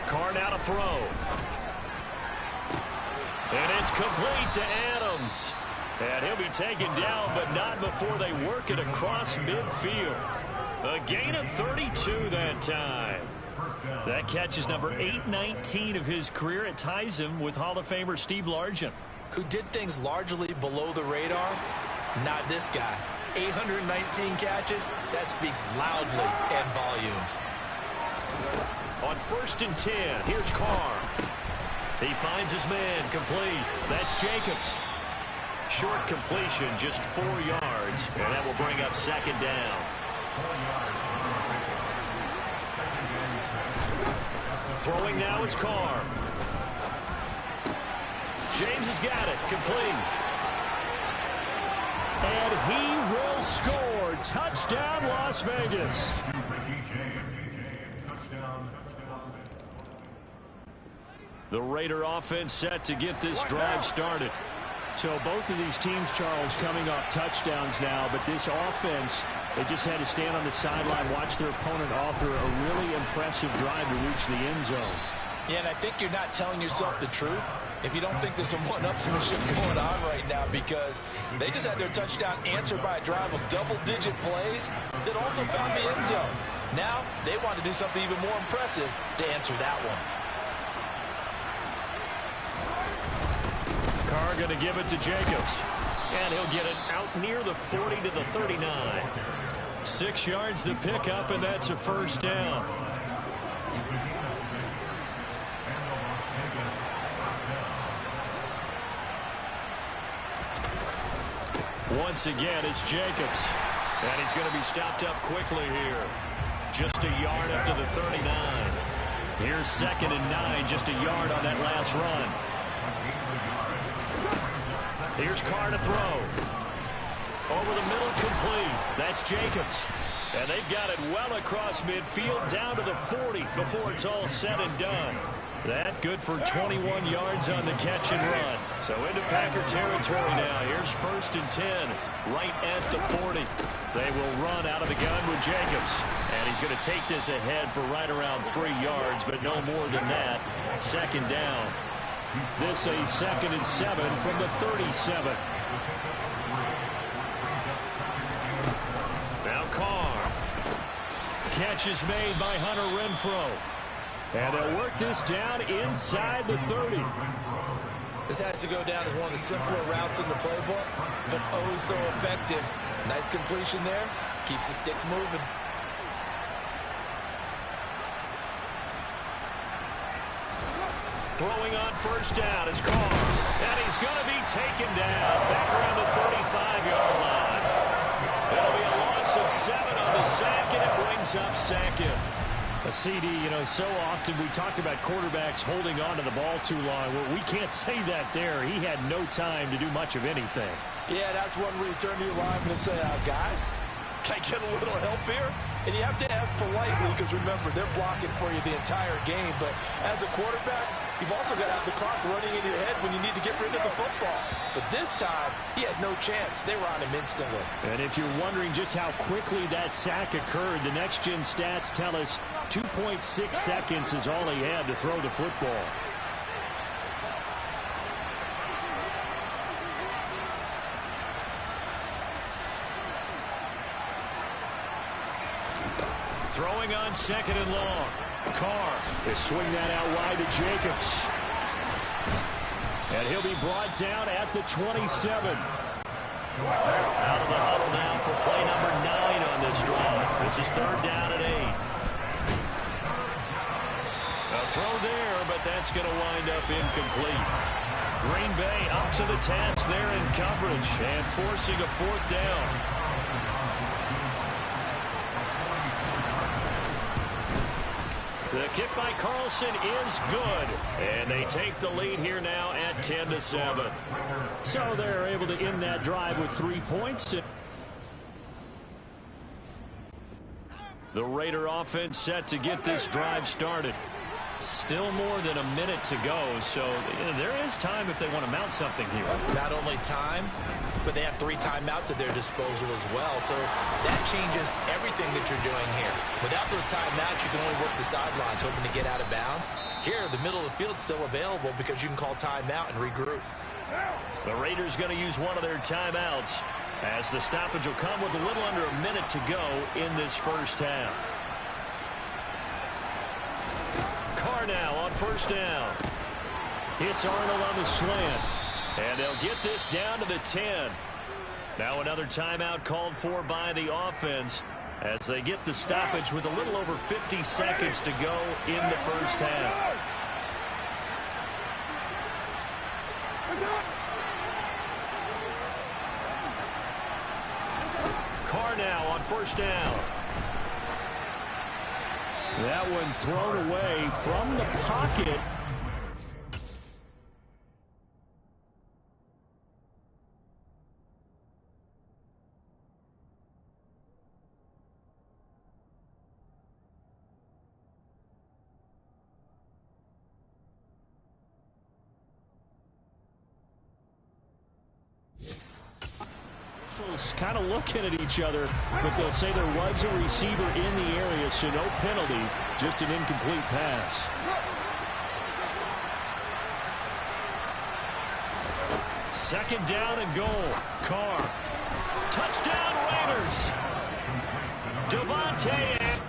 Carr now to throw. And it's complete to Adams. And he'll be taken down, but not before they work it across midfield. A gain of 32 that time. That catch is number 819 of his career. It ties him with Hall of Famer Steve Largent. Who did things largely below the radar? Not this guy. 819 catches, that speaks loudly and volumes. On 1st and 10, here's Carr. He finds his man, complete. That's Jacobs. Short completion, just 4 yards, and that will bring up 2nd down. Throwing now is Carr. James has got it, complete. And he will score. Touchdown, Las Vegas. The Raider offense set to get this drive started. So both of these teams, Charles, coming off touchdowns now, but this offense, they just had to stand on the sideline, watch their opponent author a really impressive drive to reach the end zone. Yeah, and I think you're not telling yourself the truth if you don't think there's some one-upsmanship going on right now, because they just had their touchdown answered by a drive of double-digit plays that also found the end zone. Now they want to do something even more impressive to answer that one. Carr going to give it to Jacobs. And he'll get it out near the 40 to the 39. 6 yards the pickup, and that's a first down. Once again, it's Jacobs. And he's going to be stopped up quickly here. Just a yard up to the 39. Here's 2nd and 9, just a yard on that last run. Here's Carr to throw. Over the middle, complete. That's Jacobs. And they've got it well across midfield, down to the 40 before it's all said and done. That good for 21 yards on the catch and run. So into Packer territory now. Here's 1st and 10, right at the 40. They will run out of the gun with Jacobs. And he's going to take this ahead for right around 3 yards, but no more than that. 2nd down. This a 2nd and 7 from the 37. Now Carr. Catch is made by Hunter Renfrow. And they'll work this down inside the 30. This has to go down as one of the simpler routes in the playbook, but oh so effective. Nice completion there. Keeps the sticks moving. Throwing on 1st down is Carr. And he's going to be taken down back around the 35-yard line. That'll be a loss of 7 on the sack, and it brings up Sackett. A CD, you know, so often we talk about quarterbacks holding on to the ball too long. Well, we can't say that there. He had no time to do much of anything. Yeah, that's one where you turn to your lineman and say, guys, can I get a little help here? And you have to ask politely, because remember, they're blocking for you the entire game. But as a quarterback, you've also got to have the clock running in your head when you need to get rid of the football. But this time, he had no chance. They were on him instantly. And if you're wondering just how quickly that sack occurred, the next-gen stats tell us 2.6 seconds is all he had to throw the football. Throwing on 2nd and long. Carr, they swing that out wide to Jacobs. And he'll be brought down at the 27. Out of the huddle now for play number 9 on this drive. This is 3rd down and 8. A throw there, but that's going to wind up incomplete. Green Bay up to the task there in coverage and forcing a 4th down. The kick by Carlson is good, and they take the lead here now at 10-7. So they're able to end that drive with 3 points. The Raider offense set to get this drive started. Still more than a minute to go, so there is time if they want to mount something here. Not only time, but they have 3 timeouts at their disposal as well, so that changes everything that you're doing here. Without those timeouts, you can only work the sidelines, hoping to get out of bounds. Here, the middle of the field is still available because you can call timeout and regroup. The Raiders going to use one of their timeouts, as the stoppage will come with a little under a minute to go in this first half. Carr now on 1st down. Hits Arnold on the slant. And they'll get this down to the 10. Now another timeout called for by the offense as they get the stoppage with a little over 50 seconds to go in the first half. Carr now on 1st down. That one thrown away from the pocket. Kind of looking at each other, but they'll say there was a receiver in the area, so no penalty, just an incomplete pass. Second down and goal. Carr. Touchdown Raiders. Devontae.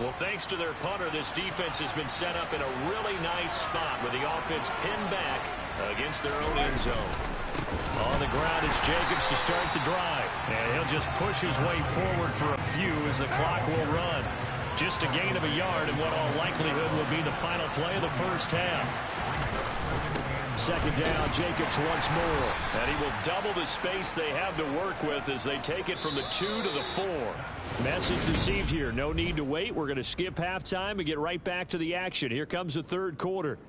Well, thanks to their punter, this defense has been set up in a really nice spot with the offense pinned back against their own end zone. On the ground, it's Jacobs to start the drive. And he'll just push his way forward for a few as the clock will run. Just a gain of a yard in what all likelihood will be the final play of the first half. Second down, Jacobs once more. And he will double the space they have to work with as they take it from the 2 to the 4. Message received here. No need to wait. We're going to skip halftime and get right back to the action. Here comes the third quarter.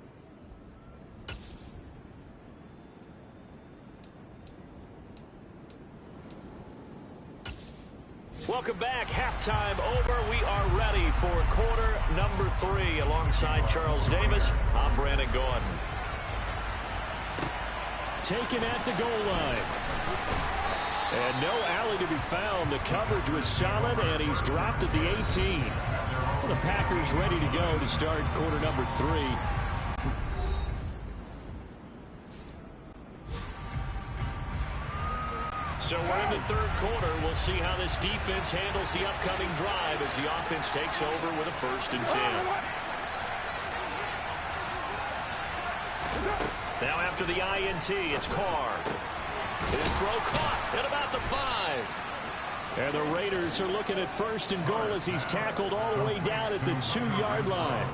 Welcome back. Halftime over. We are ready for quarter number 3. Alongside Charles Davis, I'm Brandon Gordon. Taken at the goal line. And no alley to be found. The coverage was solid, and he's dropped at the 18. Well, the Packers ready to go to start quarter number 3. So we're in the third quarter. We'll see how this defense handles the upcoming drive as the offense takes over with a 1st and 10. Now after the INT, it's Carr. His throw caught at about the 5. And the Raiders are looking at 1st and goal as he's tackled all the way down at the 2-yard line.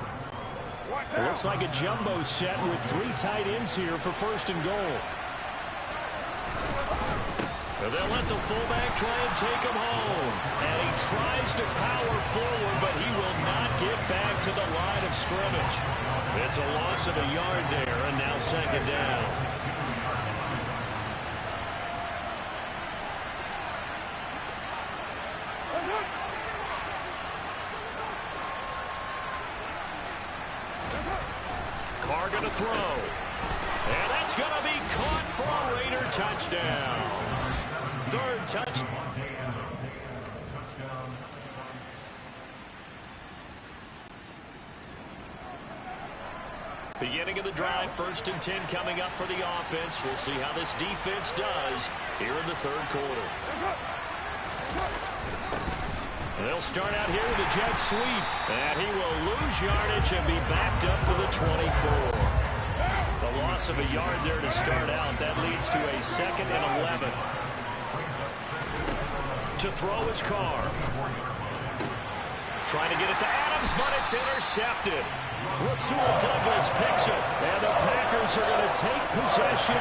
It looks like a jumbo set with 3 tight ends here for 1st and goal. And they'll let the fullback try and take him home. And he tries to power forward, but he will not get back to the line of scrimmage. It's a loss of a yard there, and now second down. Carr going to throw. And that's going to be caught for a Raider touchdown. 3rd touchdown. Beginning of the drive, 1st and 10 coming up for the offense. We'll see how this defense does here in the third quarter. They'll start out here with a jet sweep. And he will lose yardage and be backed up to the 24. The loss of a yard there to start out. That leads to a 2nd and 11. To throw is Carr. Trying to get it to Adams, but it's intercepted. Rasul Douglas picks it. And the Packers are going to take possession.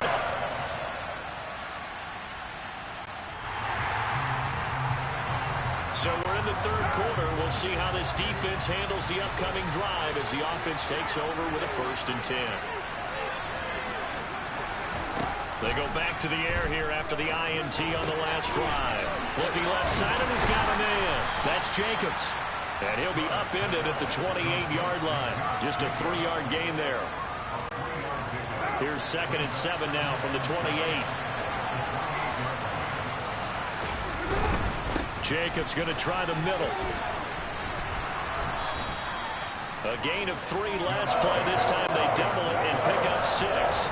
So we're in the third quarter. We'll see how this defense handles the upcoming drive as the offense takes over with a 1st and 10. They go back to the air here after the INT on the last drive. Looking left side, and he's got a man. That's Jacobs. And he'll be upended at the 28-yard line. Just a 3-yard gain there. Here's 2nd and 7 now from the 28. Jacobs going to try the middle. A gain of 3 last play. This time they double it and pick up 6.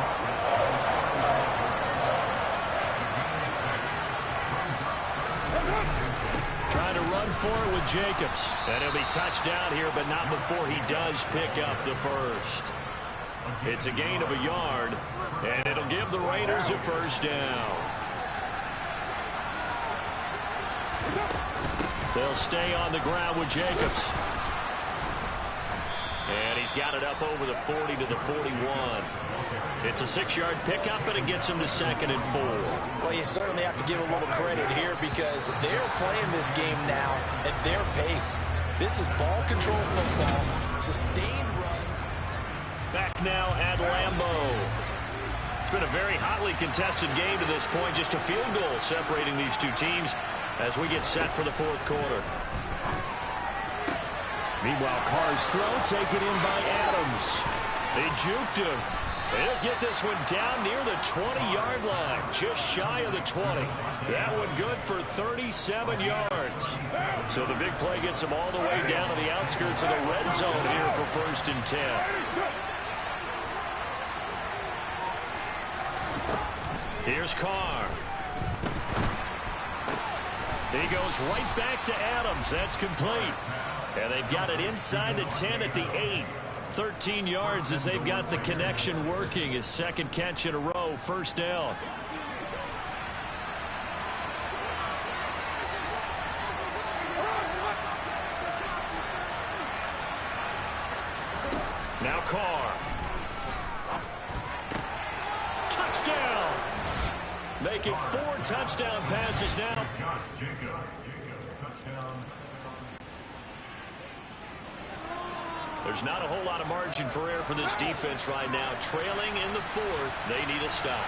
Trying to run for it with Jacobs. And he'll be touched down here, but not before he does pick up the 1st. It's a gain of a yard, and it'll give the Raiders a 1st down. They'll stay on the ground with Jacobs. And he's got it up over the 40 to the 41. It's a 6-yard pickup, but it gets him to 2nd and 4. Well, you certainly have to give a little credit here because they're playing this game now at their pace. This is ball control football, sustained runs. Back now at Lambeau. It's been a very hotly contested game to this point. Just a field goal separating these two teams as we get set for the fourth quarter. Meanwhile, Carr's throw taken in by Adams. They juked him. He'll get this one down near the 20-yard line, just shy of the 20. That one good for 37 yards. So the big play gets him all the way down to the outskirts of the red zone here for 1st and 10. Here's Carr. He goes right back to Adams. That's complete. And they've got it inside the 10 at the 8. 13 yards as they've got the connection working. His second catch in a row, 1st down. Now Carr. Touchdown! Making 4 touchdown passes now. There's not a whole lot of margin for error for this defense right now. Trailing in the 4th, they need a stop.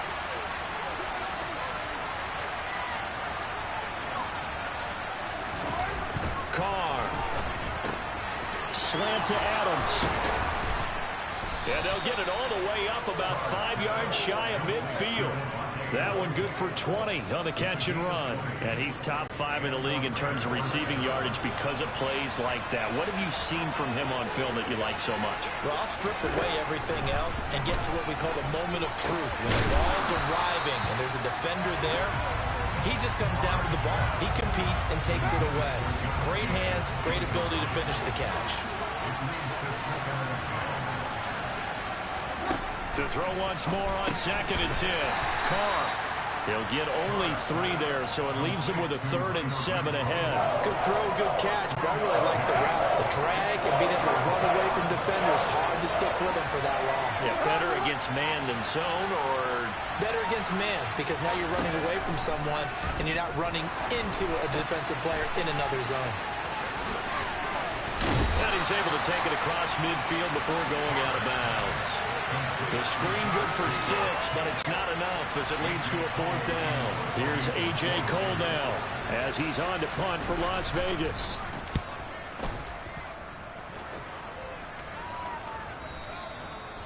Carr. Slant to Adams. And they'll get it all the way up about 5 yards shy of midfield. That one good for 20 on the catch and run. And he's top 5 in the league in terms of receiving yardage because of plays like that. What have you seen from him on film that you like so much? Well, I'll strip away everything else and get to what we call the moment of truth. When the ball's arriving and there's a defender there, he just comes down to the ball. He competes and takes it away. Great hands, great ability to finish the catch. To throw once more on 2nd and 10. Carr. He'll get only 3 there, so it leaves him with a 3rd and 7 ahead. Good throw, good catch, but I really like the route. The drag and being able to run away from defenders, hard to stick with him for that long. Yeah, better against man than zone, or? Better against man, because now you're running away from someone and you're not running into a defensive player in another zone. And he's able to take it across midfield before going out of bounds. The screen good for 6, but it's not enough as it leads to a 4th down. Here's A.J. Cole now as he's on to punt for Las Vegas.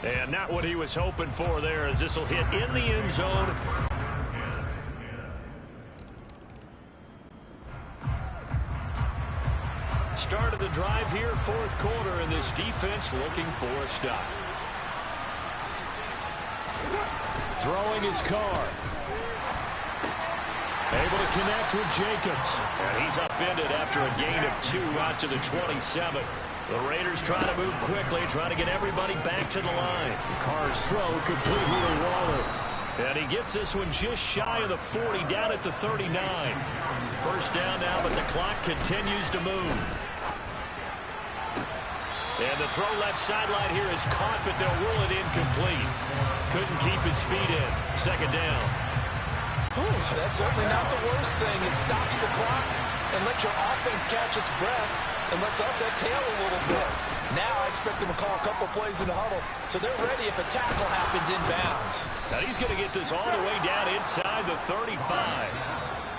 And not what he was hoping for there, as this will hit in the end zone. Start of the drive here, 4th quarter, and this defense looking for a stop. Throwing his Carr. Able to connect with Jacobs. And he's upended after a gain of 2 out to the 27. The Raiders trying to move quickly, trying to get everybody back to the line. Carr's throw completely to Waller. And he gets this one just shy of the 40, down at the 39. 1st down now, but the clock continues to move. And the throw left sideline here is caught, but they'll rule it incomplete. Couldn't keep his feet in. 2nd down. Whew, that's certainly not the worst thing. It stops the clock and lets your offense catch its breath and lets us exhale a little bit. Now I expect them to call a couple plays in the huddle, so they're ready if a tackle happens inbounds. Now he's going to get this all the way down inside the 35.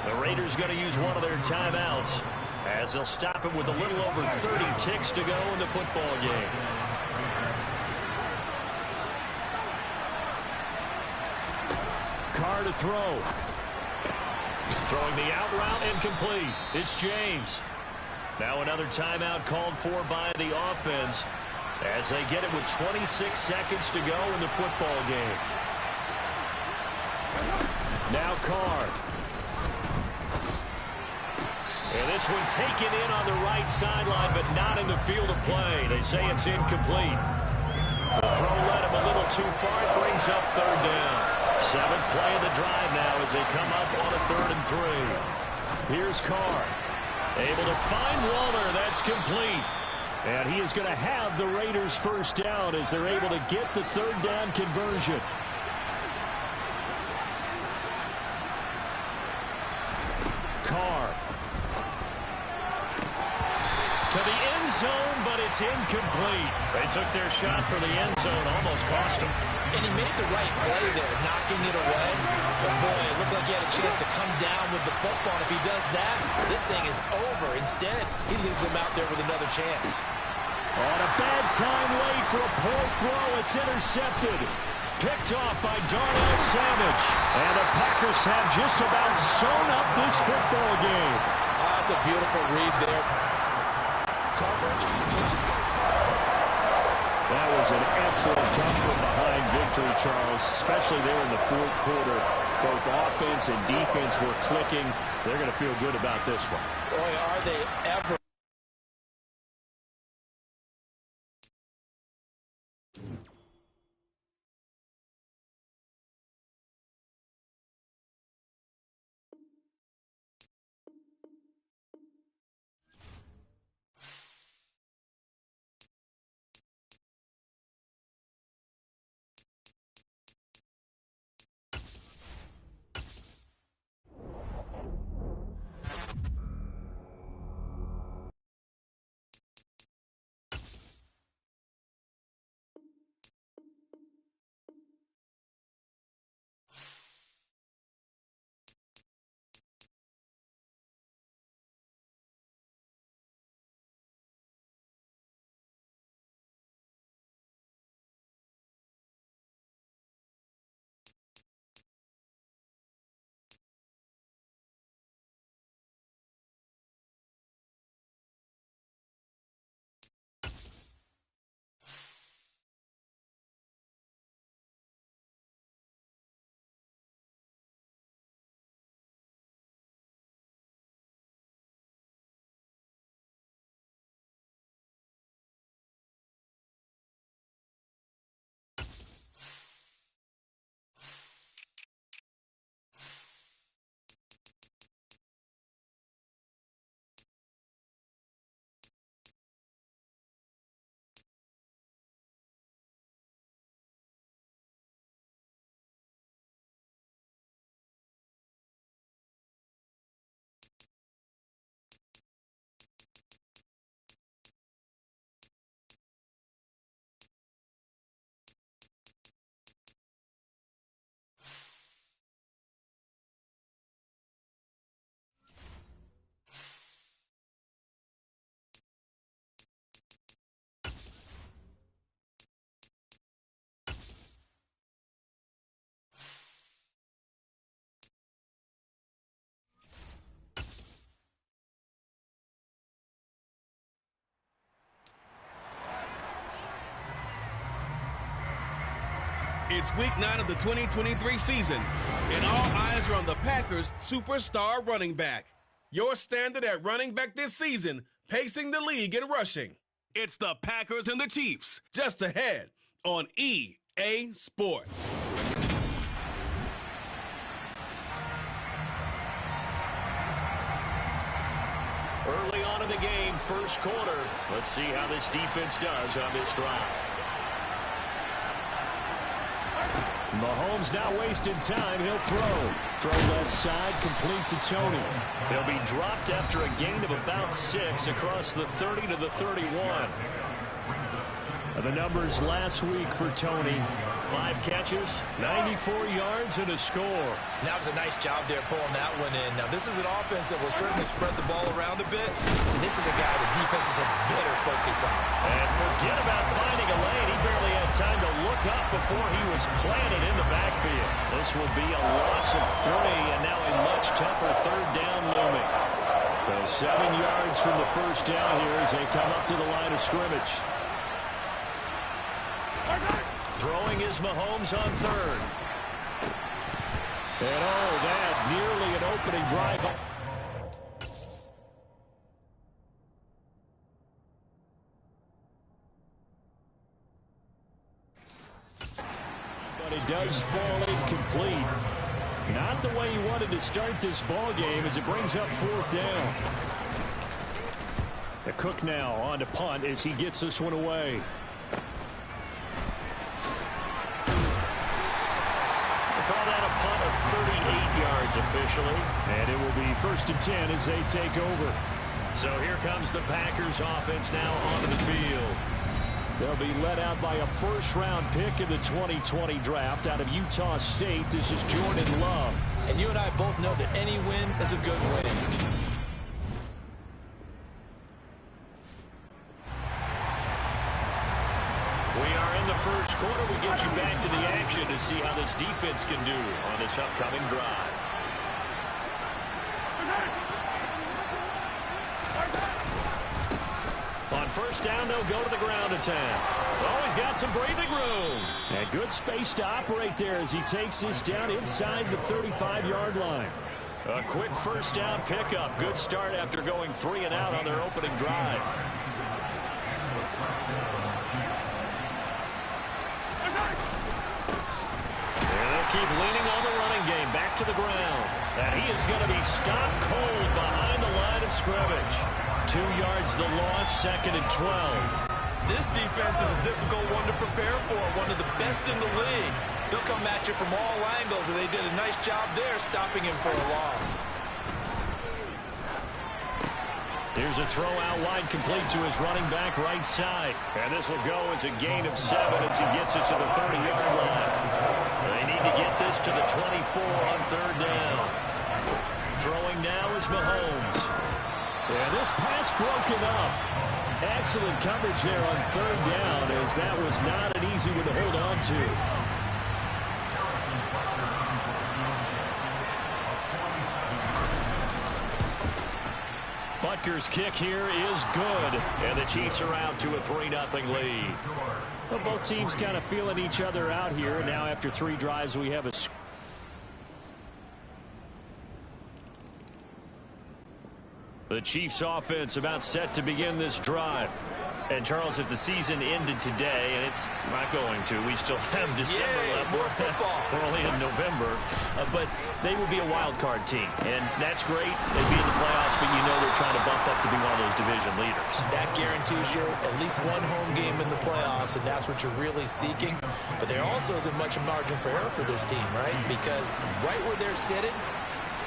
The Raiders going to use one of their timeouts, as they'll stop him with a little over 30 ticks to go in the football game. Carr to throw. Throwing the out route incomplete. It's James. Now another timeout called for by the offense as they get it with 26 seconds to go in the football game. Now Carr. And this one taken in on the right sideline, but not in the field of play. They say it's incomplete. The throw led him a little too far. It brings up 3rd down. 7th play of the drive now as they come up on a 3rd and 3. Here's Carr. Able to find Waller. That's complete. And he is going to have the Raiders' 1st down as they're able to get the 3rd down conversion. Carr. To the end zone, but it's incomplete. They took their shot for the end zone, almost cost them. And he made the right play there, knocking it away. But boy, it looked like he had a chance to come down with the football. And if he does that, this thing is over. Instead, he leaves him out there with another chance. On a bad time late for a poor throw, it's intercepted. Picked off by Darnell Savage. And the Packers have just about sewn up this football game. That's a beautiful read there. That was an excellent come from behind victory, Charles, especially there in the fourth quarter. Both offense and defense were clicking. They're going to feel good about this one. Boy, are they ever. It's week 9 of the 2023 season, and all eyes are on the Packers' superstar running back. Your standard at running back this season, pacing the league in rushing. It's the Packers and the Chiefs, just ahead on EA Sports. Early on in the game, first quarter. Let's see how this defense does on this drive. Mahomes now wasting time. He'll throw. Throw left side, complete to Tony. He'll be dropped after a gain of about 6 across the 30 to the 31. The numbers last week for Tony. 5 catches, 94 yards, and a score. That was a nice job there pulling that one in. Now, this is an offense that will certainly spread the ball around a bit, and this is a guy the defenses have better focus on. And forget about finding a lane. He barely had time to look up before he was planted in the backfield. This will be a loss of 3, and now a much tougher third down looming. So 7 yards from the first down here as they come up to the line of scrimmage. Throwing is Mahomes on third. And oh, that nearly an opening drive. But it does fall incomplete. Not the way you wanted to start this ball game as it brings up 4th down. The Cook now on to punt as he gets this one away. Call that a punt of 38 yards officially. And it will be 1st and 10 as they take over. So here comes the Packers offense now onto the field. They'll be led out by a first-round pick in the 2020 draft out of Utah State. This is Jordan Love. And you and I both know that any win is a good win. We are in the first quarter, we get you back to the action to see how this defense can do on this upcoming drive. On first down, they'll go to the ground attack. Oh, he's got some breathing room. And good space to operate there as he takes this down inside the 35-yard line. A quick first down pickup. Good start after going 3 and out on their opening drive. And they'll keep leaning on the running game. Back to the ground. And he is going to be stopped cold behind the line of scrimmage. 2 yards the loss, 2nd and 12. This defense is a difficult one to prepare for, one of the best in the league. They'll come at you from all angles, and they did a nice job there stopping him for a loss. Here's a throw out wide, complete to his running back right side. And this will go as a gain of 7 as he gets it to the 30-yard line. They need to get this to the 24 on 3rd down. Throwing now is Mahomes. And this pass broken up. Excellent coverage there on 3rd down, as that was not an easy one to hold on to. Butker's kick here is good, and the Chiefs are out to a 3-0 lead. Well, both teams kind of feeling each other out here. Now after 3 drives, we have a... The Chiefs offense about set to begin this drive. And, Charles, if the season ended today, and it's not going to, we still have December left. More football. We're only in November. But they will be a wild card team. And that's great. They'd be in the playoffs, but you know they're trying to bump up to be one of those division leaders. That guarantees you at least one home game in the playoffs, and that's what you're really seeking. But there also isn't much margin for error for this team, right? Because right where they're sitting,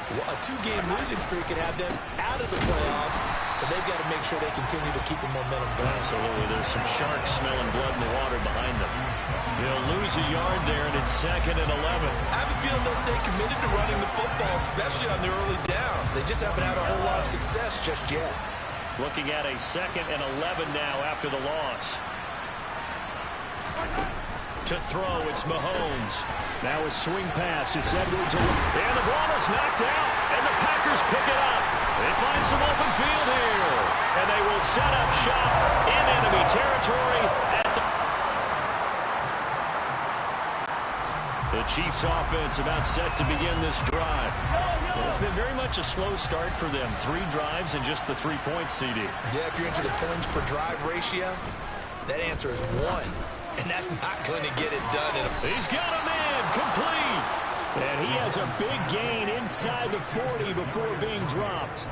a 2-game losing streak could have them out of the playoffs, so they've got to make sure they continue to keep the momentum going. Absolutely. There's some sharks smelling blood in the water behind them. They'll lose a yard there, and it's 2nd and 11. I have a feeling they'll stay committed to running the football, especially on the early downs. They just haven't had a whole lot of success just yet. Looking at a 2nd and 11 now after the loss. To throw, it's Mahomes. Now a swing pass, it's Edwards. And the ball is knocked out, and the Packers pick it up. They find some open field here. And they will set up shop in enemy territory at the Chiefs offense about set to begin this drive. Well, it's been very much a slow start for them. 3 drives and just the 3 points, CD. Yeah, if you're into the points per drive ratio, that answer is 1. And that's not going to get it done. He's got a man complete. And he has a big gain inside the 40 before being dropped.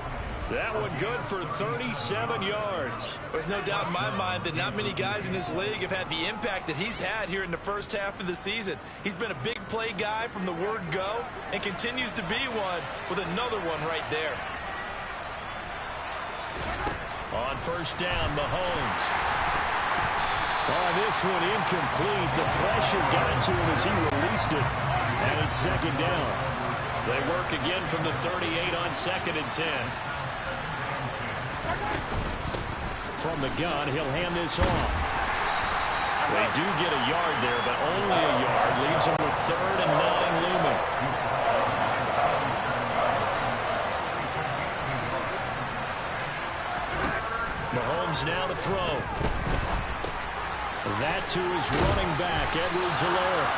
That one good for 37 yards. There's no doubt in my mind that not many guys in this league have had the impact that he's had here in the first half of the season. He's been a big play guy from the word go and continues to be one with another one right there. On first down, Mahomes. Oh, this one incomplete. The pressure got to him as he released it. And it's 2nd down. They work again from the 38 on 2nd and 10. From the gun, he'll hand this off. They do get a yard there, but only a yard. Leaves them with 3rd and 9 looming. Mahomes now to throw. That to his running back, Edwards-Helaire.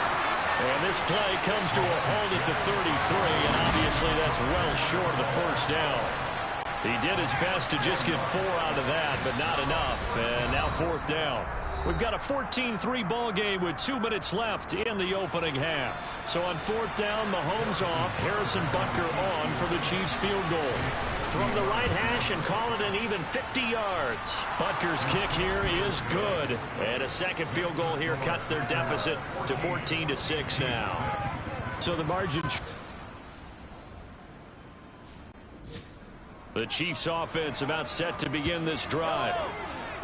And this play comes to a halt at the 33, and obviously that's well short of the first down. He did his best to just get 4 out of that, but not enough. And now 4th down. We've got a 14-3 ball game with 2 minutes left in the opening half. So on 4th down, Mahomes off, Harrison Butker on for the Chiefs field goal. From the right hash and call it an even 50 yards. Butker's kick here is good. And a second field goal here cuts their deficit to 14-6 now. So the margin... The Chiefs offense about set to begin this drive.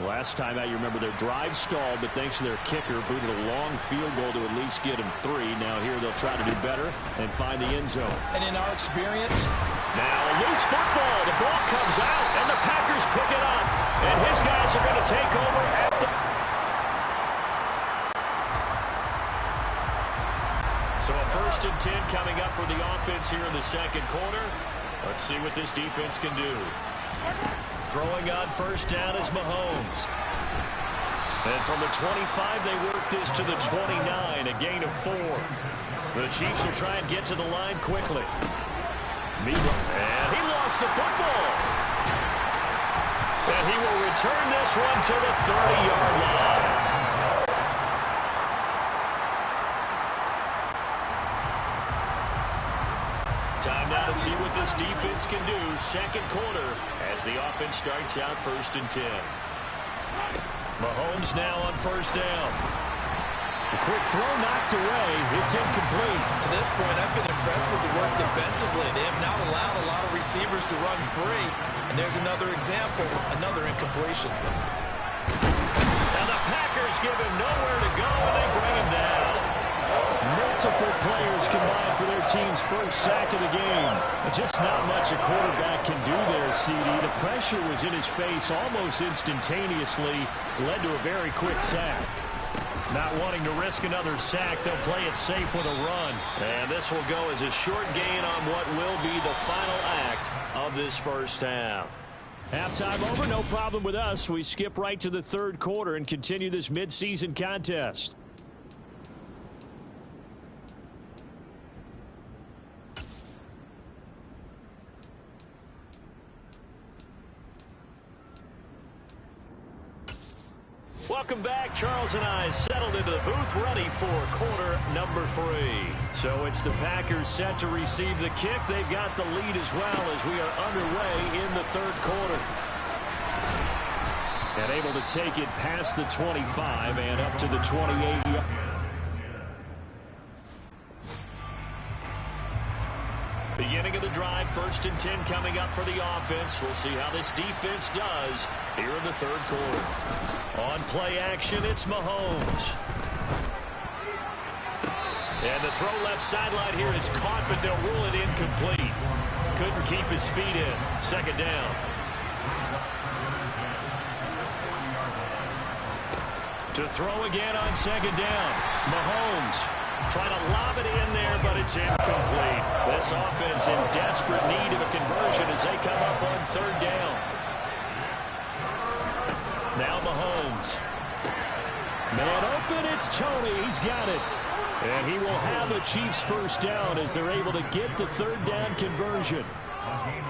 Last time out, you remember their drive stalled, but thanks to their kicker, booted a long field goal to at least get him 3. Now here they'll try to do better and find the end zone. And in our experience, now a loose football. The ball comes out, and the Packers pick it up. And his guys are going to take over at the... coming up for the offense here in the second quarter. Let's see what this defense can do. Throwing on first down is Mahomes. And from the 25, they work this to the 29, a gain of 4. The Chiefs will try and get to the line quickly. And he lost the football. And he will return this one to the 30-yard line. Time now to see what this defense can do. Second quarter as the offense starts out 1st and 10. Mahomes now on first down. A quick throw knocked away. It's incomplete. To this point, I've been impressed with the work defensively. They have not allowed a lot of receivers to run free. And there's another example, another incompletion. And the Packers give him nowhere to go, and they bring him down. Multiple players combined for their team's first sack of the game. Just not much a quarterback can do there, CD. The pressure was in his face almost instantaneously, led to a very quick sack. Not wanting to risk another sack, they'll play it safe with a run. And this will go as a short gain on what will be the final act of this first half. Halftime over, no problem with us. We skip right to the third quarter and continue this midseason contest. Welcome back. Charles and I settled into the booth ready for quarter number 3. So it's the Packers set to receive the kick. They've got the lead as well as we are underway in the third quarter. And able to take it past the 25 and up to the 28. Beginning of the drive, 1st and 10 coming up for the offense. We'll see how this defense does here in the third quarter. On play action, it's Mahomes. And the throw left sideline here is caught, but they'll rule it incomplete. Couldn't keep his feet in. Second down. To throw again on second down. Mahomes trying to lob it in there, but it's incomplete. This offense in desperate need of a conversion as they come up on third down. Now Mahomes. Man open, it's Tony. He's got it. And he will have a Chiefs first down as they're able to get the third down conversion.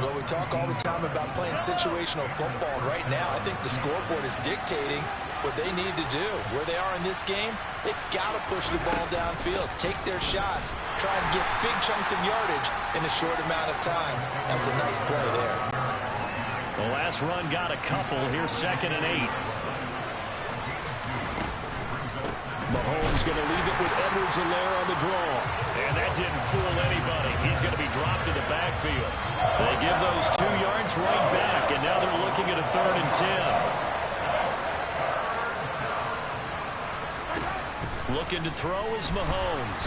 Well, we talk all the time about playing situational football. And right now, I think the scoreboard is dictating what they need to do. Where they are in this game, they've got to push the ball downfield, take their shots, try and get big chunks of yardage in a short amount of time. That was a nice play there. The last run got a couple. Here's 2nd and 8. Mahomes going to leave it with Edwards-Helaire on the draw. And that didn't fool anybody. He's going to be dropped in the backfield. They give those 2 yards right back, and now they're looking at a 3rd and 10. Looking to throw is Mahomes.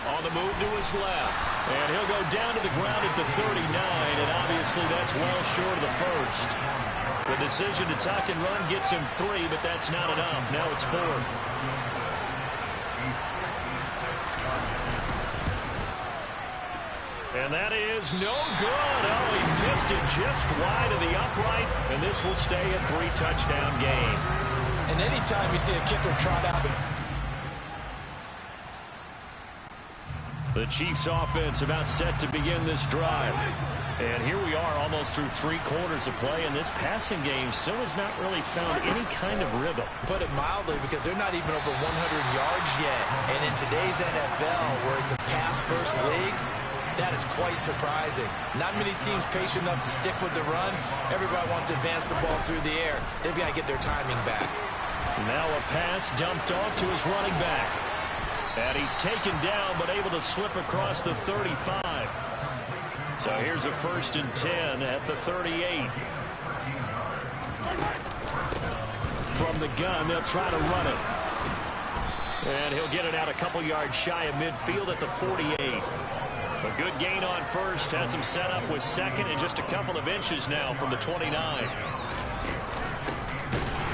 On the move to his left. And he'll go down to the ground at the 39, and obviously that's well short of the first. The decision to tuck and run gets him 3, but that's not enough. Now it's 4th. And that is no good. Oh, he missed it just wide of the upright, and this will stay a 3-touchdown game. And anytime you see a kicker trot out. The Chiefs offense about set to begin this drive. And here we are almost through 3 quarters of play, and this passing game still has not really found any kind of rhythm. Put it mildly, because they're not even over 100 yards yet. And in today's NFL, where it's a pass-first league, that is quite surprising. Not many teams patient enough to stick with the run. Everybody wants to advance the ball through the air. They've got to get their timing back. Now a pass dumped off to his running back. And he's taken down, but able to slip across the 35. So here's a 1st and 10 at the 38. From the gun, they'll try to run it. And he'll get it out a couple yards shy of midfield at the 48. A good gain on first, has him set up with 2nd and just a couple of inches now from the 29.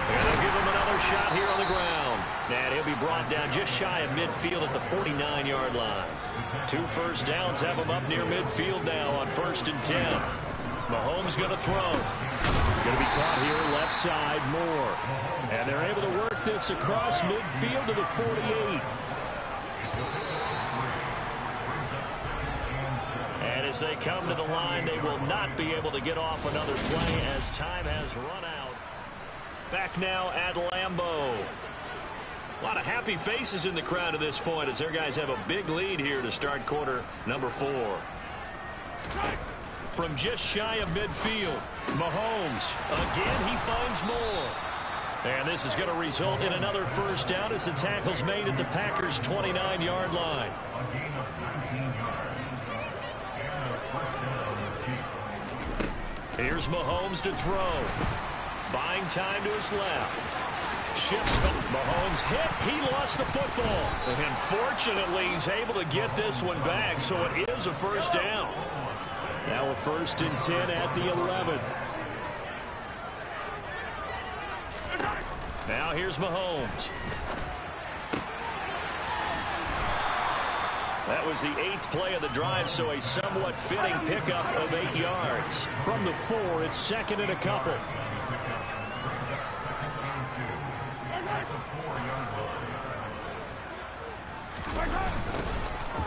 And they'll give him another shot here on the ground. And he'll be brought down just shy of midfield at the 49-yard line. 2 first downs have him up near midfield now on 1st and 10. Mahomes going to throw. Going to be caught here left side, Moore. And they're able to work this across midfield to the 48. And as they come to the line, they will not be able to get off another play as time has run out. Back now at Lambeau. A lot of happy faces in the crowd at this point as their guys have a big lead here to start quarter number 4. From just shy of midfield, Mahomes. Again, he finds Moore. And this is going to result in another first down as the tackle's made at the Packers' 29-yard line. A gain of 19 yards. And a first down on the Chiefs. Here's Mahomes to throw. Buying time to his left. Shifts. Mahomes hit. He lost the football. And fortunately, he's able to get this one back, so it is a first down. Now a 1st and 10 at the 11. Now here's Mahomes. That was the 8th play of the drive, so a somewhat fitting pickup of 8 yards. From the 4, it's 2nd and a couple.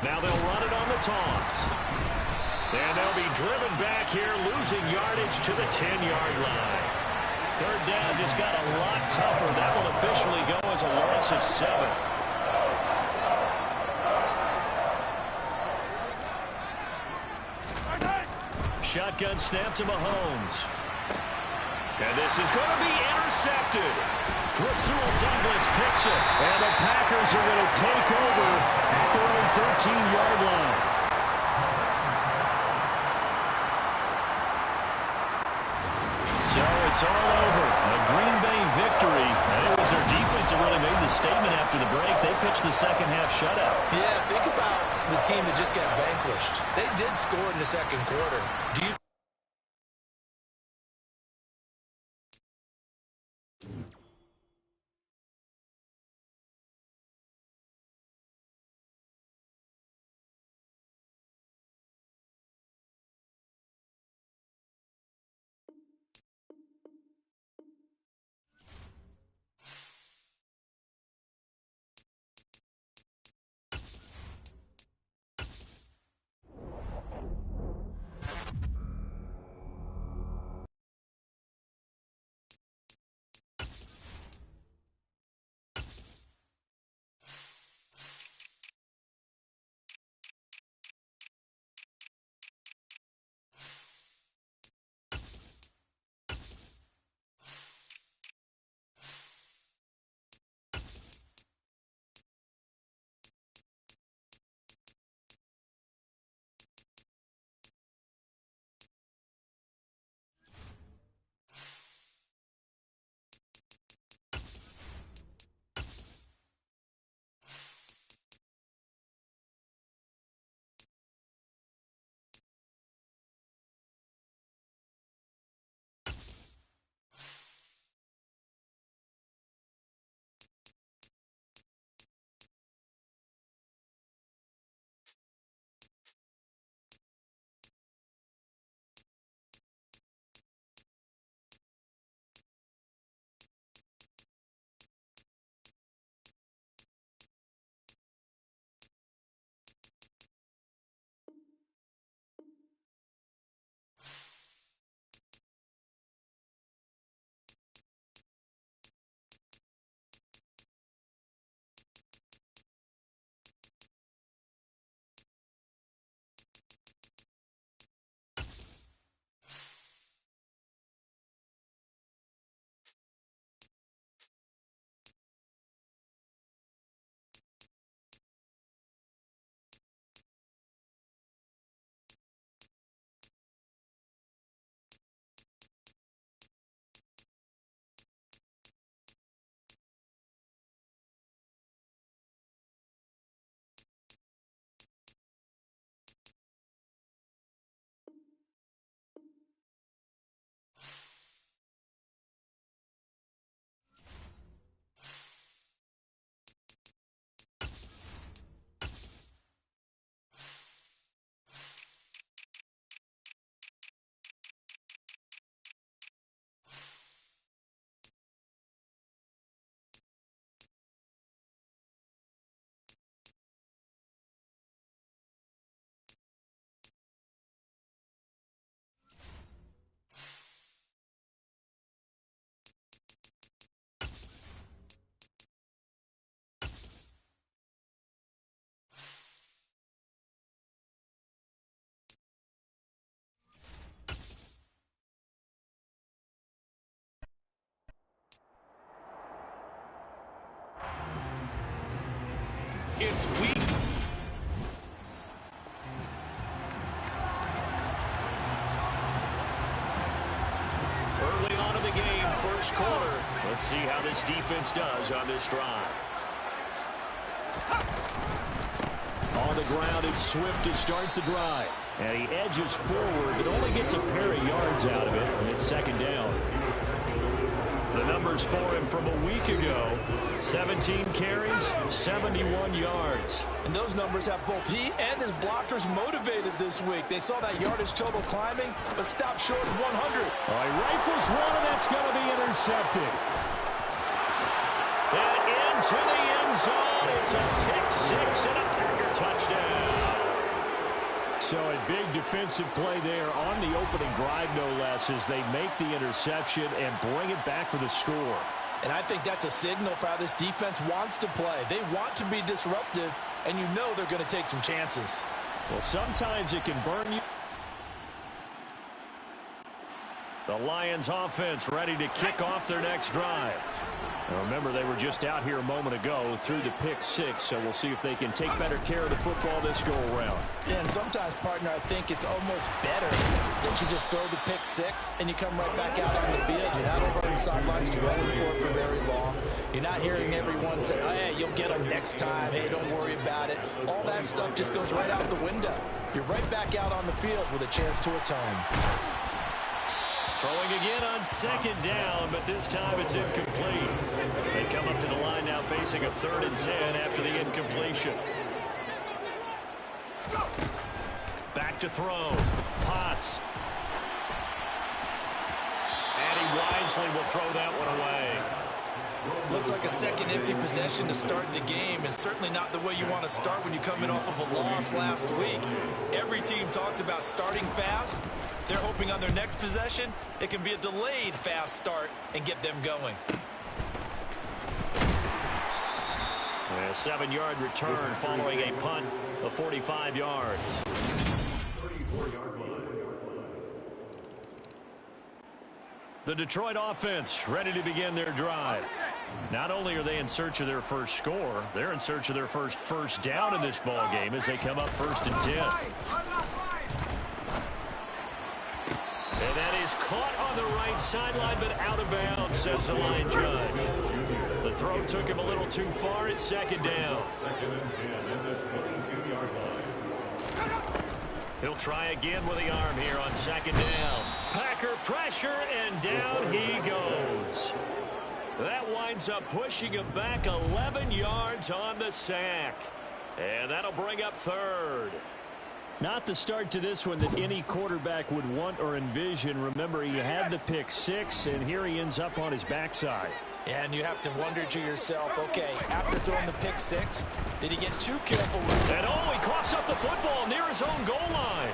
Now they'll run it on the toss. And they'll be driven back here, losing yardage to the 10-yard line. 3rd down just got a lot tougher. That will officially go as a loss of 7. Shotgun snap to Mahomes. And this is going to be intercepted. Rasul Douglas picks it. And the Packers are going to take over at their own 13-yard line. So it's all over. A Green Bay victory. And it was their defense that really made the statement after the break. They pitched the second half shutout. Yeah, think about the team that just got vanquished. They did score in the second quarter. Do you It's week. Early on in the game, first quarter. Let's see how this defense does on this drive. On the ground, it's Swift to start the drive. And he edges forward, but only gets a pair of yards out of it, and it's second down. The numbers for him from a week ago: 17 carries, 71 yards. And those numbers have both he and his blockers motivated this week. They saw that yardage total climbing, but stopped short of 100. He rifles one, and that's going to be intercepted. And into the end zone. It's a pick-6 and a Packer touchdown. So a big defensive play there on the opening drive, no less, as they make the interception and bring it back for the score. And I think that's a signal for how this defense wants to play. They want to be disruptive, and you know they're going to take some chances. Well, sometimes it can burn you. The Lions offense ready to kick off their next drive. Now remember, they were just out here a moment ago through the pick-6, so we'll see if they can take better care of the football this go-around. Yeah, and sometimes, partner, I think it's almost better that you just throw the pick-6 and you come right back out on the field. You're not over on the sidelines dwelling for very long. You're not hearing everyone say, oh, hey, you'll get them next time. Hey, don't worry about it. All that stuff just goes right out the window. You're right back out on the field with a chance to atone. Throwing again on second down, but this time it's incomplete. They come up to the line now facing a 3rd and 10 after the incompletion. Back to throw. Potts. And he wisely will throw that one away. Looks like a second empty possession to start the game, and certainly not the way you want to start when you come in off of a loss last week. Every team talks about starting fast. They're hoping on their next possession, it can be a delayed fast start and get them going. A 7-yard return following a punt of 45 yards. The Detroit offense ready to begin their drive. Not only are they in search of their first score, they're in search of their first down in this ball game as they come up 1st and 10. And that is caught on the right sideline, but out of bounds, says the line judge. The throw took him a little too far. It's second down. He'll try again with the arm here on second down. Packer pressure, and down he goes. That winds up pushing him back 11 yards on the sack. And that'll bring up 3rd. Not the start to this one that any quarterback would want or envision. Remember, he had the pick-6, and here he ends up on his backside. Yeah, and you have to wonder to yourself, okay, after throwing the pick-6, did he get too careful with it? And he coughs up the football near his own goal line.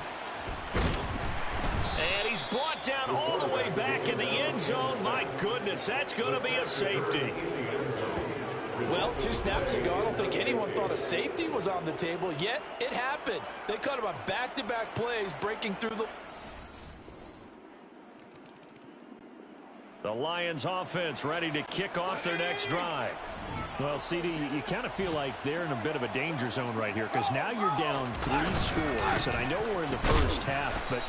And he's brought down all the way back in the end zone. My goodness, that's going to be a safety. Well, 2 snaps ago, I don't think anyone thought a safety was on the table, yet it happened. They caught him on back-to-back plays, breaking through the... The Lions offense ready to kick off their next drive. Well, CD, you kind of feel like they're in a bit of a danger zone right here because now you're down 3 scores, and I know we're in the first half, but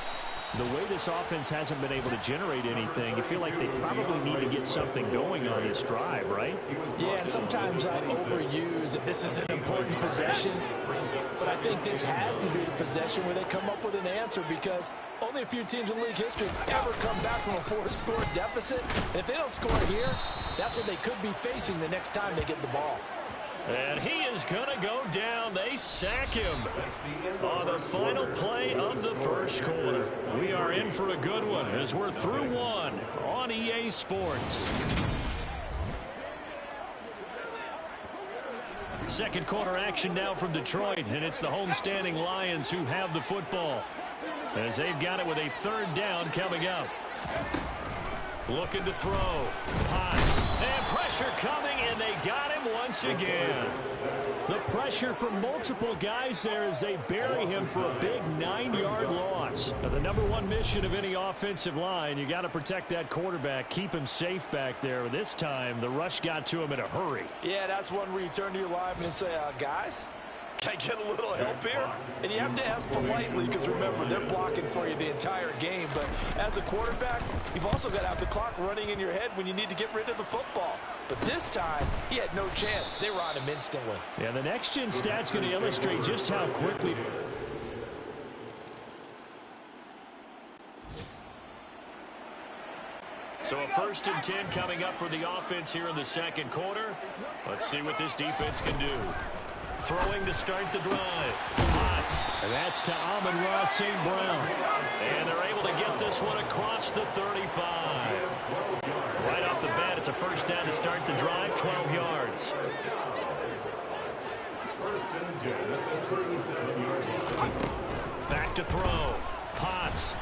the way this offense hasn't been able to generate anything, you feel like they probably need to get something going on this drive, right? Yeah, and sometimes I overuse that this is an important possession, but I think this has to be the possession where they come up with an answer because only a few teams in league history have ever come back from a 4-score deficit. And if they don't score here, that's what they could be facing the next time they get the ball. And he is going to go down. They sack him on the final play of the first quarter. We are in for a good one as we're through 1 on EA Sports. Second quarter action now from Detroit, and it's the homestanding Lions who have the football as they've got it with a 3rd down coming up. Looking to throw. Potts. And pressure coming, and they got him once again. The pressure from multiple guys there as they bury him for a big 9-yard loss. Now, the number one mission of any offensive line, you got to protect that quarterback, keep him safe back there. This time, the rush got to him in a hurry. Yeah, that's one where you turn to your lineman and say, guys, can I get a little help here? And you have to ask politely because, remember, they're blocking for you the entire game. But as a quarterback, you've also got to have the clock running in your head when you need to get rid of the football. But this time, he had no chance. They were on him instantly. Yeah, the next-gen stat's going to illustrate just how quickly. So a 1st and 10 coming up for the offense here in the second quarter. Let's see what this defense can do. Throwing to start the drive. Potts. And that's to Amon-Ra St. Brown. And they're able to get this one across the 35. Right off the bat, it's a 1st down to start the drive, 12 yards. 1st and 10 at the 37-yard line. Back to throw. Potts.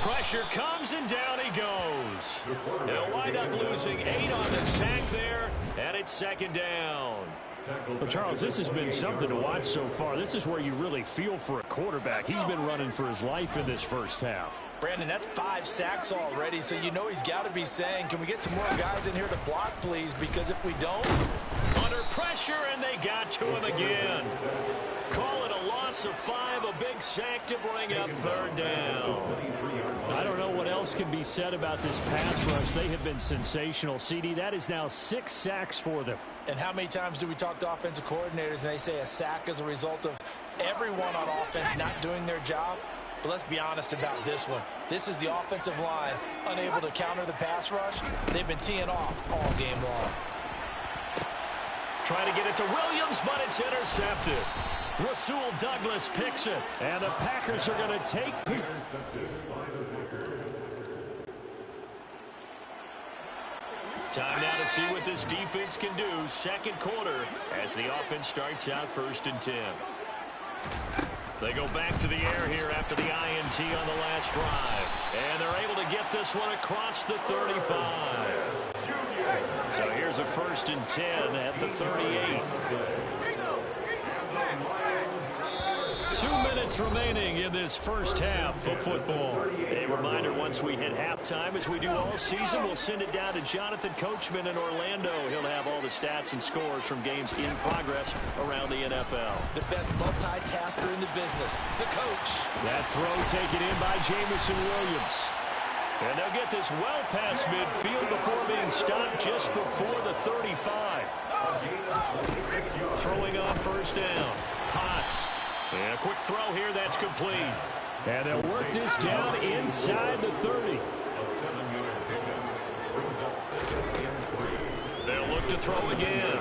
Pressure comes, and down he goes. They'll wind up losing 8 on the sack there, and it's 2nd down. But, Charles, this has been something to watch so far. This is where you really feel for a quarterback. He's been running for his life in this first half. Brandon, that's 5 sacks already, so you know he's got to be saying, can we get some more guys in here to block, please? Because if we don't... Under pressure, and they got to him again. Call it a loss of 5, a big sack to bring up 3rd down. I don't know what else can be said about this pass rush. They have been sensational. CD, that is now 6 sacks for them. And how many times do we talk to offensive coordinators and they say a sack is a result of everyone on offense not doing their job? But let's be honest about this one. This is the offensive line unable to counter the pass rush. They've been teeing off all game long. Trying to get it to Williams, but it's intercepted. Rasul Douglas picks it. And the Packers are going to take... Time now to see what this defense can do. 2nd quarter as the offense starts out 1st and 10. They go back to the air here after the INT on the last drive. And they're able to get this one across the 35. So here's a 1st and 10 at the 38. 2 minutes remaining in this first half of football. A reminder, once we hit halftime, as we do all season, we'll send it down to Jonathan Coachman in Orlando. He'll have all the stats and scores from games in progress around the NFL. The best multitasker in the business, the coach. That throw taken in by Jamison Williams. And they'll get this well past midfield before being stopped just before the 35. Throwing on 1st down. Potts. And a quick throw here, that's complete. And they'll work this down inside the 30. A 7-yard pickup brings up 2nd and 3. They'll look to throw again.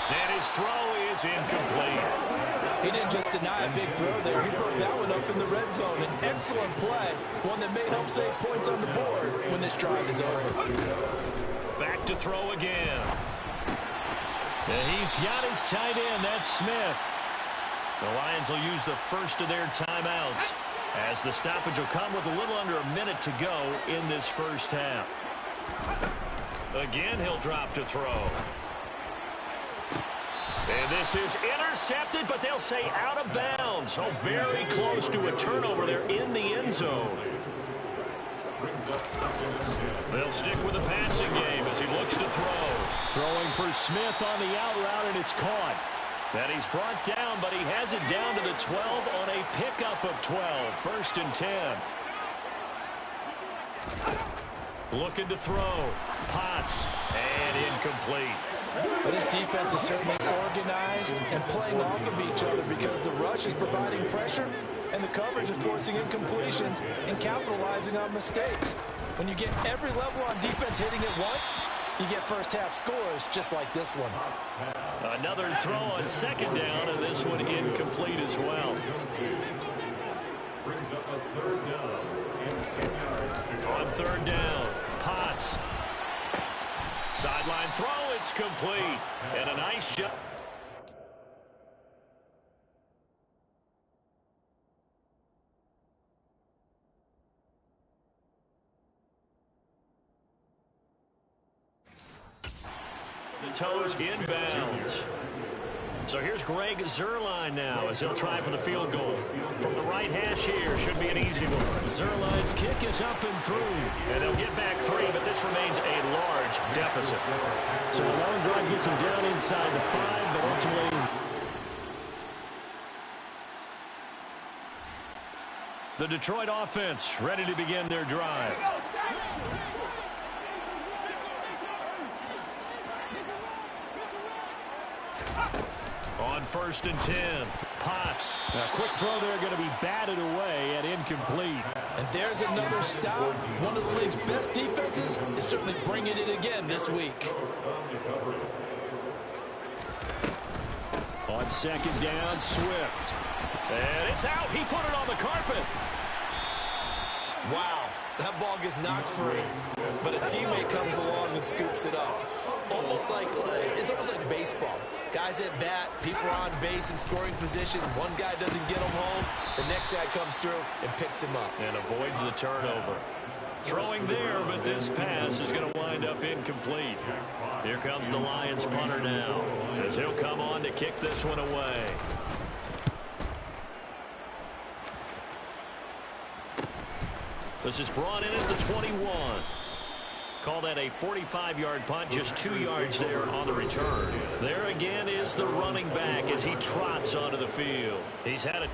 And his throw is incomplete. He didn't just deny a big throw there. He broke that one up in the red zone. An excellent play, one that may help save points on the board when this drive is over. Back to throw again. And he's got his tight end. That's Smith. The Lions will use the first of their timeouts as the stoppage will come with a little under a minute to go in this first half. Again, he'll drop to throw. And this is intercepted, but they'll say out of bounds. Oh, very close to a turnover there in the end zone. They'll stick with the passing game as he looks to throw. Throwing for Smith on the out route, and it's caught. And he's brought down, but he has it down to the 12 on a pickup of 12. 1st and 10. Looking to throw. Potts. And incomplete. But this defense is certainly organized and playing off of each other because the rush is providing pressure and the coverage is forcing incompletions and capitalizing on mistakes. When you get every level on defense hitting it once, you get first half scores just like this one. Another throw on 2nd down, and this one incomplete as well. Brings up a 3rd down and 10 yards. On 3rd down, Potts. Sideline throw, it's complete. And a nice shot. toes inbounds. So here's Greg Zuerlein now as he'll try for the field goal. From the right hash here, should be an easy one. Zuerlein's kick is up and through. And they'll get back 3, but this remains a large deficit. So a long drive gets him down inside the 5, but ultimately... The Detroit offense ready to begin their drive. On 1st and 10, Potts. A quick throw there going to be batted away and incomplete. And there's another stop. One of the league's best defenses is certainly bringing it again this week. On 2nd down, Swift. And it's out. He put it on the carpet. Wow, that ball gets knocked free, but a teammate comes along and scoops it up. It's almost like baseball. Guys at bat, people are on base in scoring position. One guy doesn't get him home. The next guy comes through and picks him up. And avoids the turnover. Throwing there, but this pass is going to wind up incomplete. Here comes the Lions punter now, as he'll come on to kick this one away. This is brought in at the 21. Call that a 45-yard punt, just 2 yards there on the return. There again is the running back as he trots onto the field. He's had it.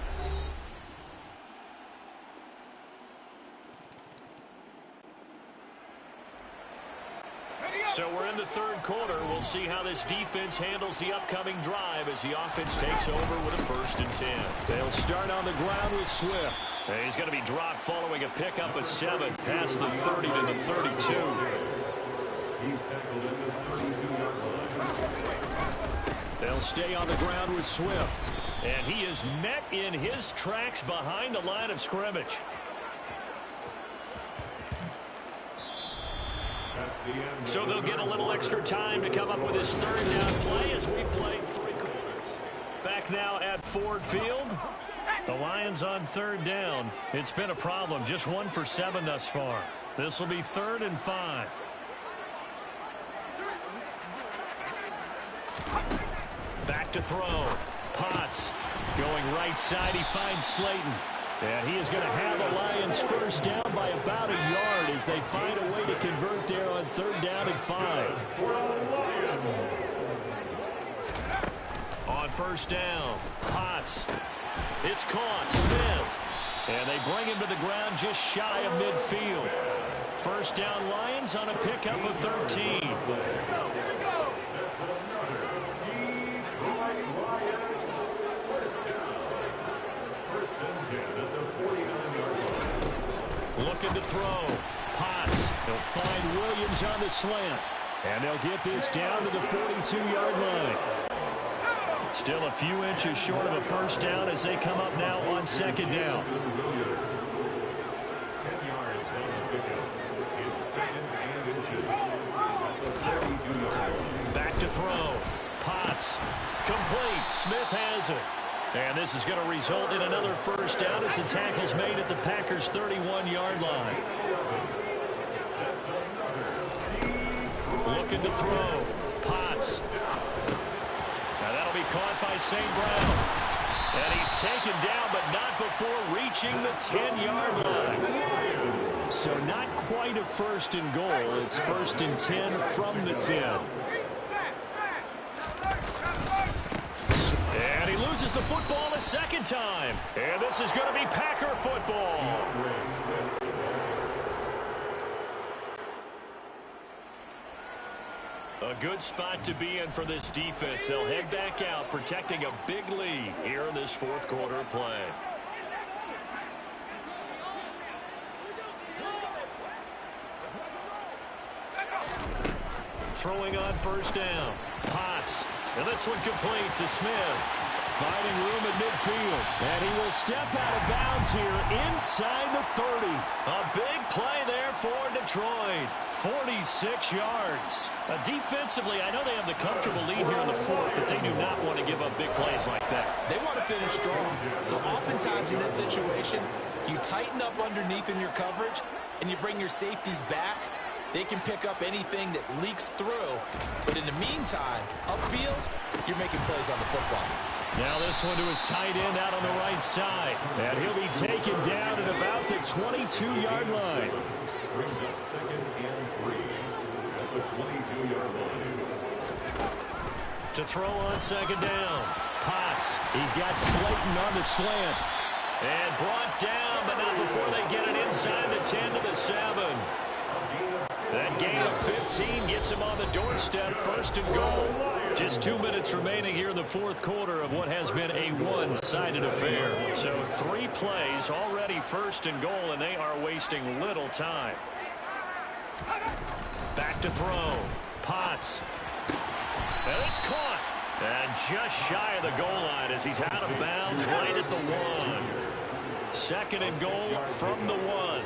So we're in the 3rd quarter. We'll see how this defense handles the upcoming drive as the offense takes over with a 1st and 10. They'll start on the ground with Swift. And he's going to be dropped following a pickup of 7 past the 30 to the 32. He's tackled at the 32-yard line. They'll stay on the ground with Swift. And he is met in his tracks behind the line of scrimmage. So they'll get a little extra time to come up with his 3rd down play as we played 3 quarters. Back now at Ford Field. The Lions on 3rd down. It's been a problem. Just 1 for 7 thus far. This will be 3rd and 5. Back to throw. Potts going right side. He finds Slayton. And he is going to have the Lions 1st down by about a yard as they find a way to convert there on 3rd down and 5. On 1st down, Potts. It's caught. Smith. And they bring him to the ground just shy of midfield. 1st down Lions on a pickup of 13. Looking to throw. Potts. He'll find Williams on the slant. And they'll get this down to the 42-yard line. Still a few inches short of a 1st down as they come up now on 2nd down. 10 yards on the pickup. It's 2nd and inches. At the 42-yard line. Back to throw. Potts. Complete. Smith has it. And this is going to result in another 1st down as the tackle's made at the Packers' 31-yard line. Looking to throw. Potts. Now that'll be caught by St. Brown. And he's taken down, but not before reaching the 10-yard line. So not quite a 1st and goal. It's 1st and 10 from the 10. And he loses the football a 2nd time. And this is going to be Packer football. A good spot to be in for this defense. They'll head back out, protecting a big lead here in this 4th quarter of play. Throwing on 1st down. Potts. And this one complete to Smith. Finding room at midfield. And he will step out of bounds here inside the 30. A big play there for Detroit. 46 yards. Defensively, I know they have the comfortable lead here in the 4th, but they do not want to give up big plays like that. They want to finish strong. So oftentimes in this situation, you tighten up underneath in your coverage, and you bring your safeties back, They can pick up anything that leaks through. But in the meantime, upfield, you're making plays on the football. Now this one to his tight end out on the right side. And he'll be taken down at about the 22-yard line. Brings up 2nd and 3 at the 22-yard line. To throw on 2nd down. Potts. He's got Slayton on the slant. And brought down, but not before they get it inside the 10 to the 7. That gain of 15 gets him on the doorstep, 1st and goal. Just 2 minutes remaining here in the 4th quarter of what has been a one-sided affair. So 3 plays, already 1st and goal, and they are wasting little time. Back to throw. Potts. And it's caught. And just shy of the goal line as he's out of bounds right at the 1. 2nd and goal from the 1.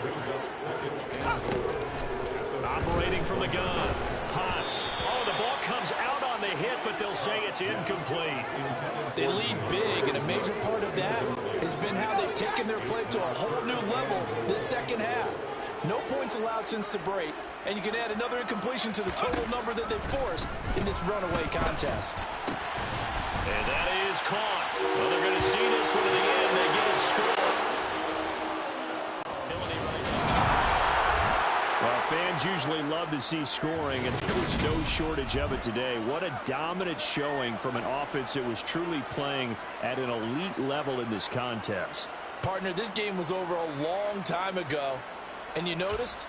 Operating from the gun. Potts. Oh, the ball comes out on the hit, but they'll say it's incomplete. They lead big, and a major part of that has been how they've taken their play to a whole new level this second half. No points allowed since the break, and you can add another incompletion to the total number that they've forced in this runaway contest. And that is caught. Well, they're going to see this one to the end. They get a score. Well, fans usually love to see scoring, and there was no shortage of it today. What a dominant showing from an offense that was truly playing at an elite level in this contest. Partner, this game was over a long time ago, and you noticed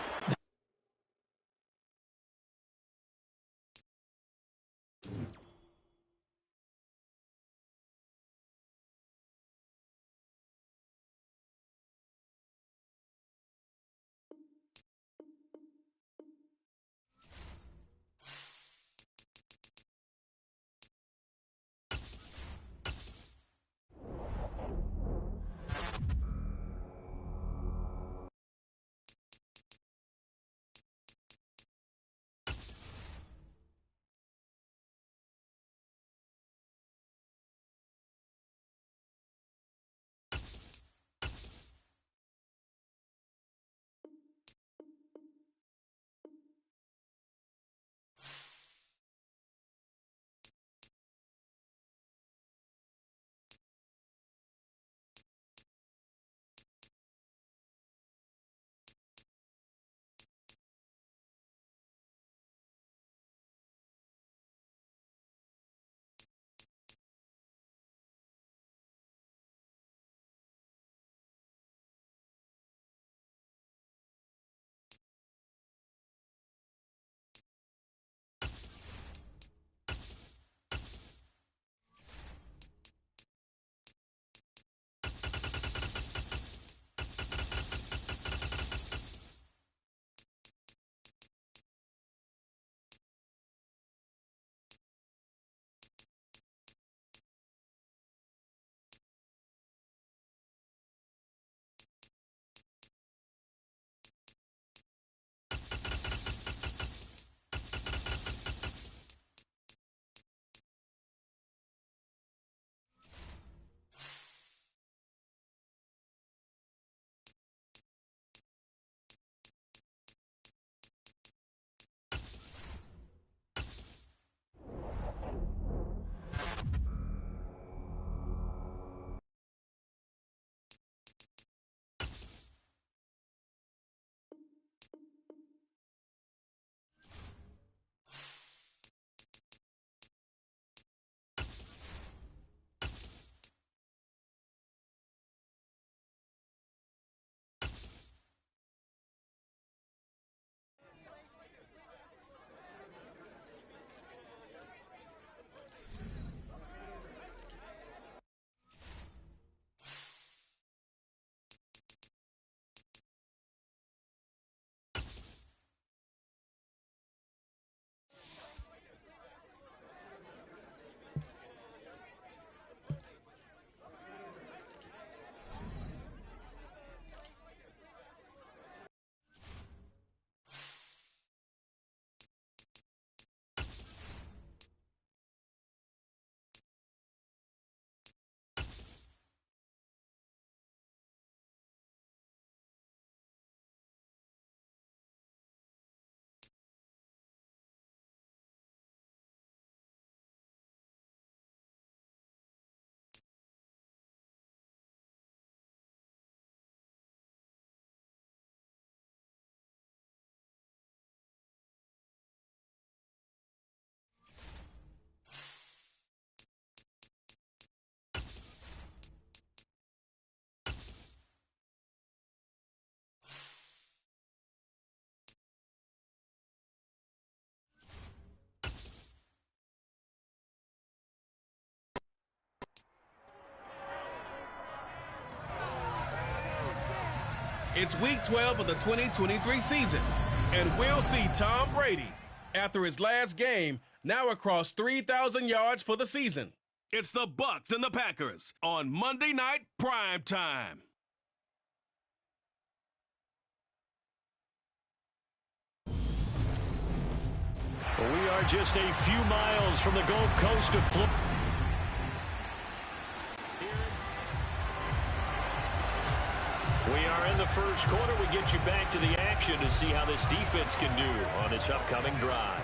It's Week 12 of the 2023 season, and we'll see Tom Brady, after his last game, now across 3,000 yards for the season. It's the Bucs and the Packers on Monday Night Prime Time. We are just a few miles from the Gulf Coast of Florida. We are in the first quarter. We get you back to the action to see how this defense can do on this upcoming drive.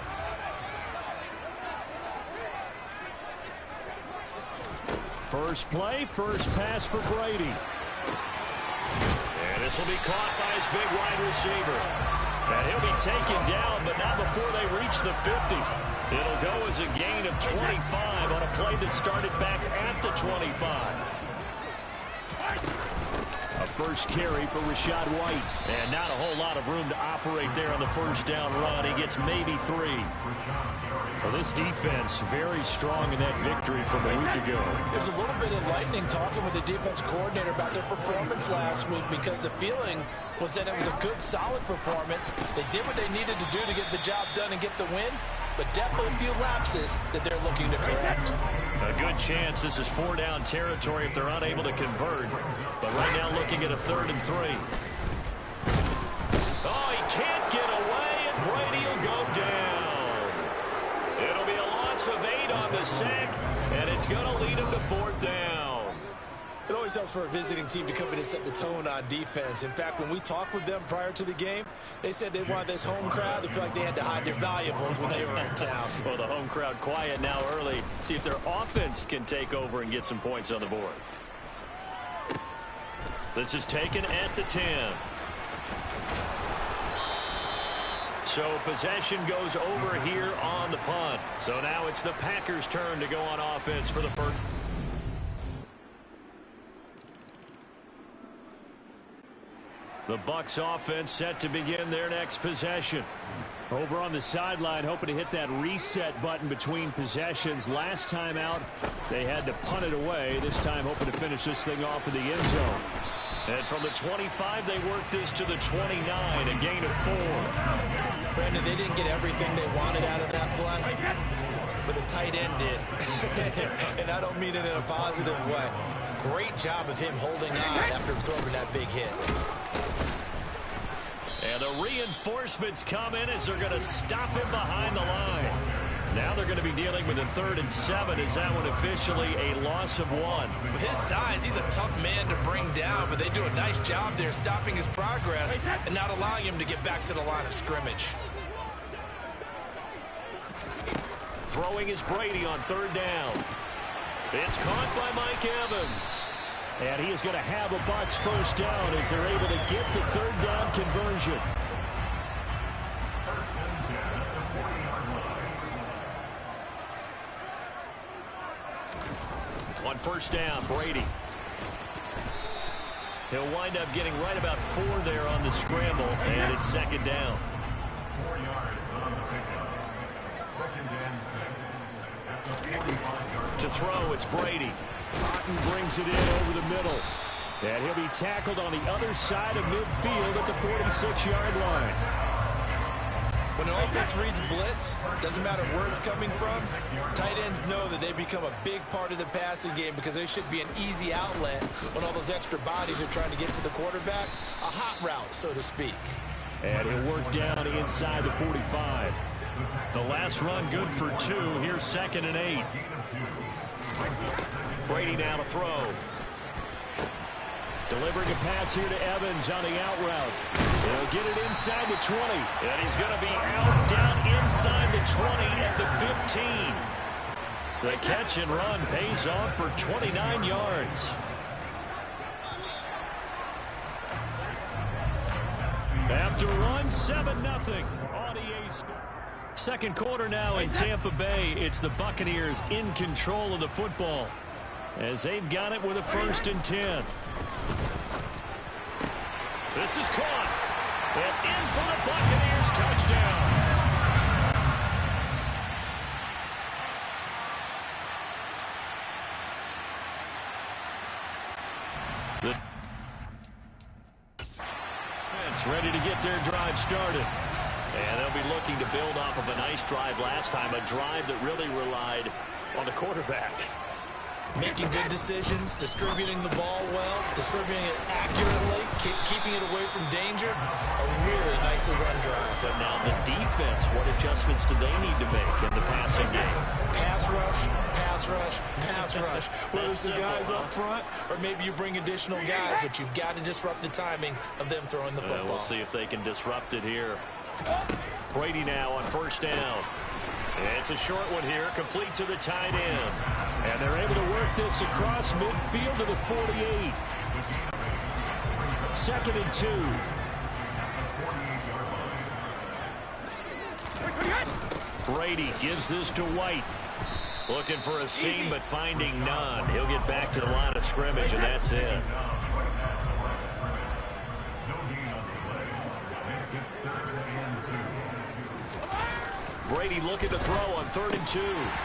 First play, first pass for Brady. And this will be caught by his big wide receiver. And he'll be taken down, but not before they reach the 50. It'll go as a gain of 25 on a play that started back at the 25. A first carry for Rachaad White. And not a whole lot of room to operate there on the first down run. He gets maybe 3. Well, this defense very strong in that victory from a week ago. There's a little bit enlightening talking with the defense coordinator about their performance last week, because the feeling was that it was a good, solid performance. They did what they needed to do to get the job done and get the win, but definitely a few lapses that they're looking to correct. A good chance this is 4-down territory if they're unable to convert. But right now looking at a 3rd and 3. Oh, he can't get away, and Brady will go down. It'll be a loss of 8 on the sack, and it's going to lead him to 4th down. It always helps for a visiting team to come in and set the tone on defense. In fact, when we talked with them prior to the game, they said they wanted this home crowd to feel like they had to hide their valuables when they were in town. Well, the home crowd quiet now early. See if their offense can take over and get some points on the board. This is taken at the 10. So possession goes over here on the punt. So now it's the Packers' turn to go on offense for the first. The Bucs offense set to begin their next possession. Over on the sideline, hoping to hit that reset button between possessions. Last time out, they had to punt it away. This time, hoping to finish this thing off in the end zone. And from the 25, they work this to the 29, a gain of 4. Brandon, they didn't get everything they wanted out of that play, but the tight end did. And I don't mean it in a positive way. Great job of him holding on after absorbing that big hit. And the reinforcements come in as they're going to stop him behind the line. Now they're going to be dealing with a 3rd and 7. Is that one officially a loss of 1? With his size, he's a tough man to bring down, but they do a nice job there stopping his progress and not allowing him to get back to the line of scrimmage. Throwing is Brady on 3rd down. It's caught by Mike Evans. And he is going to have a Bucs first down as they're able to get the 3rd down conversion. On 1st down, Brady. He'll wind up getting right about 4 there on the scramble, and it's 2nd down. 4 yards on the pickup. 2nd and 6 at the 45-yard. To throw, it's Brady. Cotton brings it in over the middle. And he'll be tackled on the other side of midfield at the 46-yard line. When an offense reads blitz, doesn't matter where it's coming from, tight ends know that they become a big part of the passing game because they should be an easy outlet when all those extra bodies are trying to get to the quarterback. A hot route, so to speak. And he'll work down inside the 45. The last run good for 2. Here's 2nd and 8. Brady now to throw. Delivering a pass here to Evans on the out route. He'll get it inside the 20. And he's going to be out down inside the 20 at the 15. The catch and run pays off for 29 yards. After run, 7-0 on EA Sports. Second quarter now in Tampa Bay. It's the Buccaneers in control of the football as they've got it with a 1st and 10. This is caught. And in for the Buccaneers touchdown. get their drive started. And they'll be looking to build off of a nice drive last time, a drive that really relied on the quarterback. Making good decisions, distributing the ball well, distributing it accurately, keeping it away from danger. A really nicely run drive. But now the defense, what adjustments do they need to make in the passing game? Pass rush, pass rush, pass rush. Whether it's the guys up front or maybe you bring additional guys, but you've got to disrupt the timing of them throwing the football. We'll see if they can disrupt it here. Brady now on first down. It's a short one here, complete to the tight end. And they're able to work this across midfield to the 48. 2nd and 2. Brady gives this to White. Looking for a seam, but finding none. He'll get back to the line of scrimmage, and that's it. Brady looking to throw on 3rd and 2.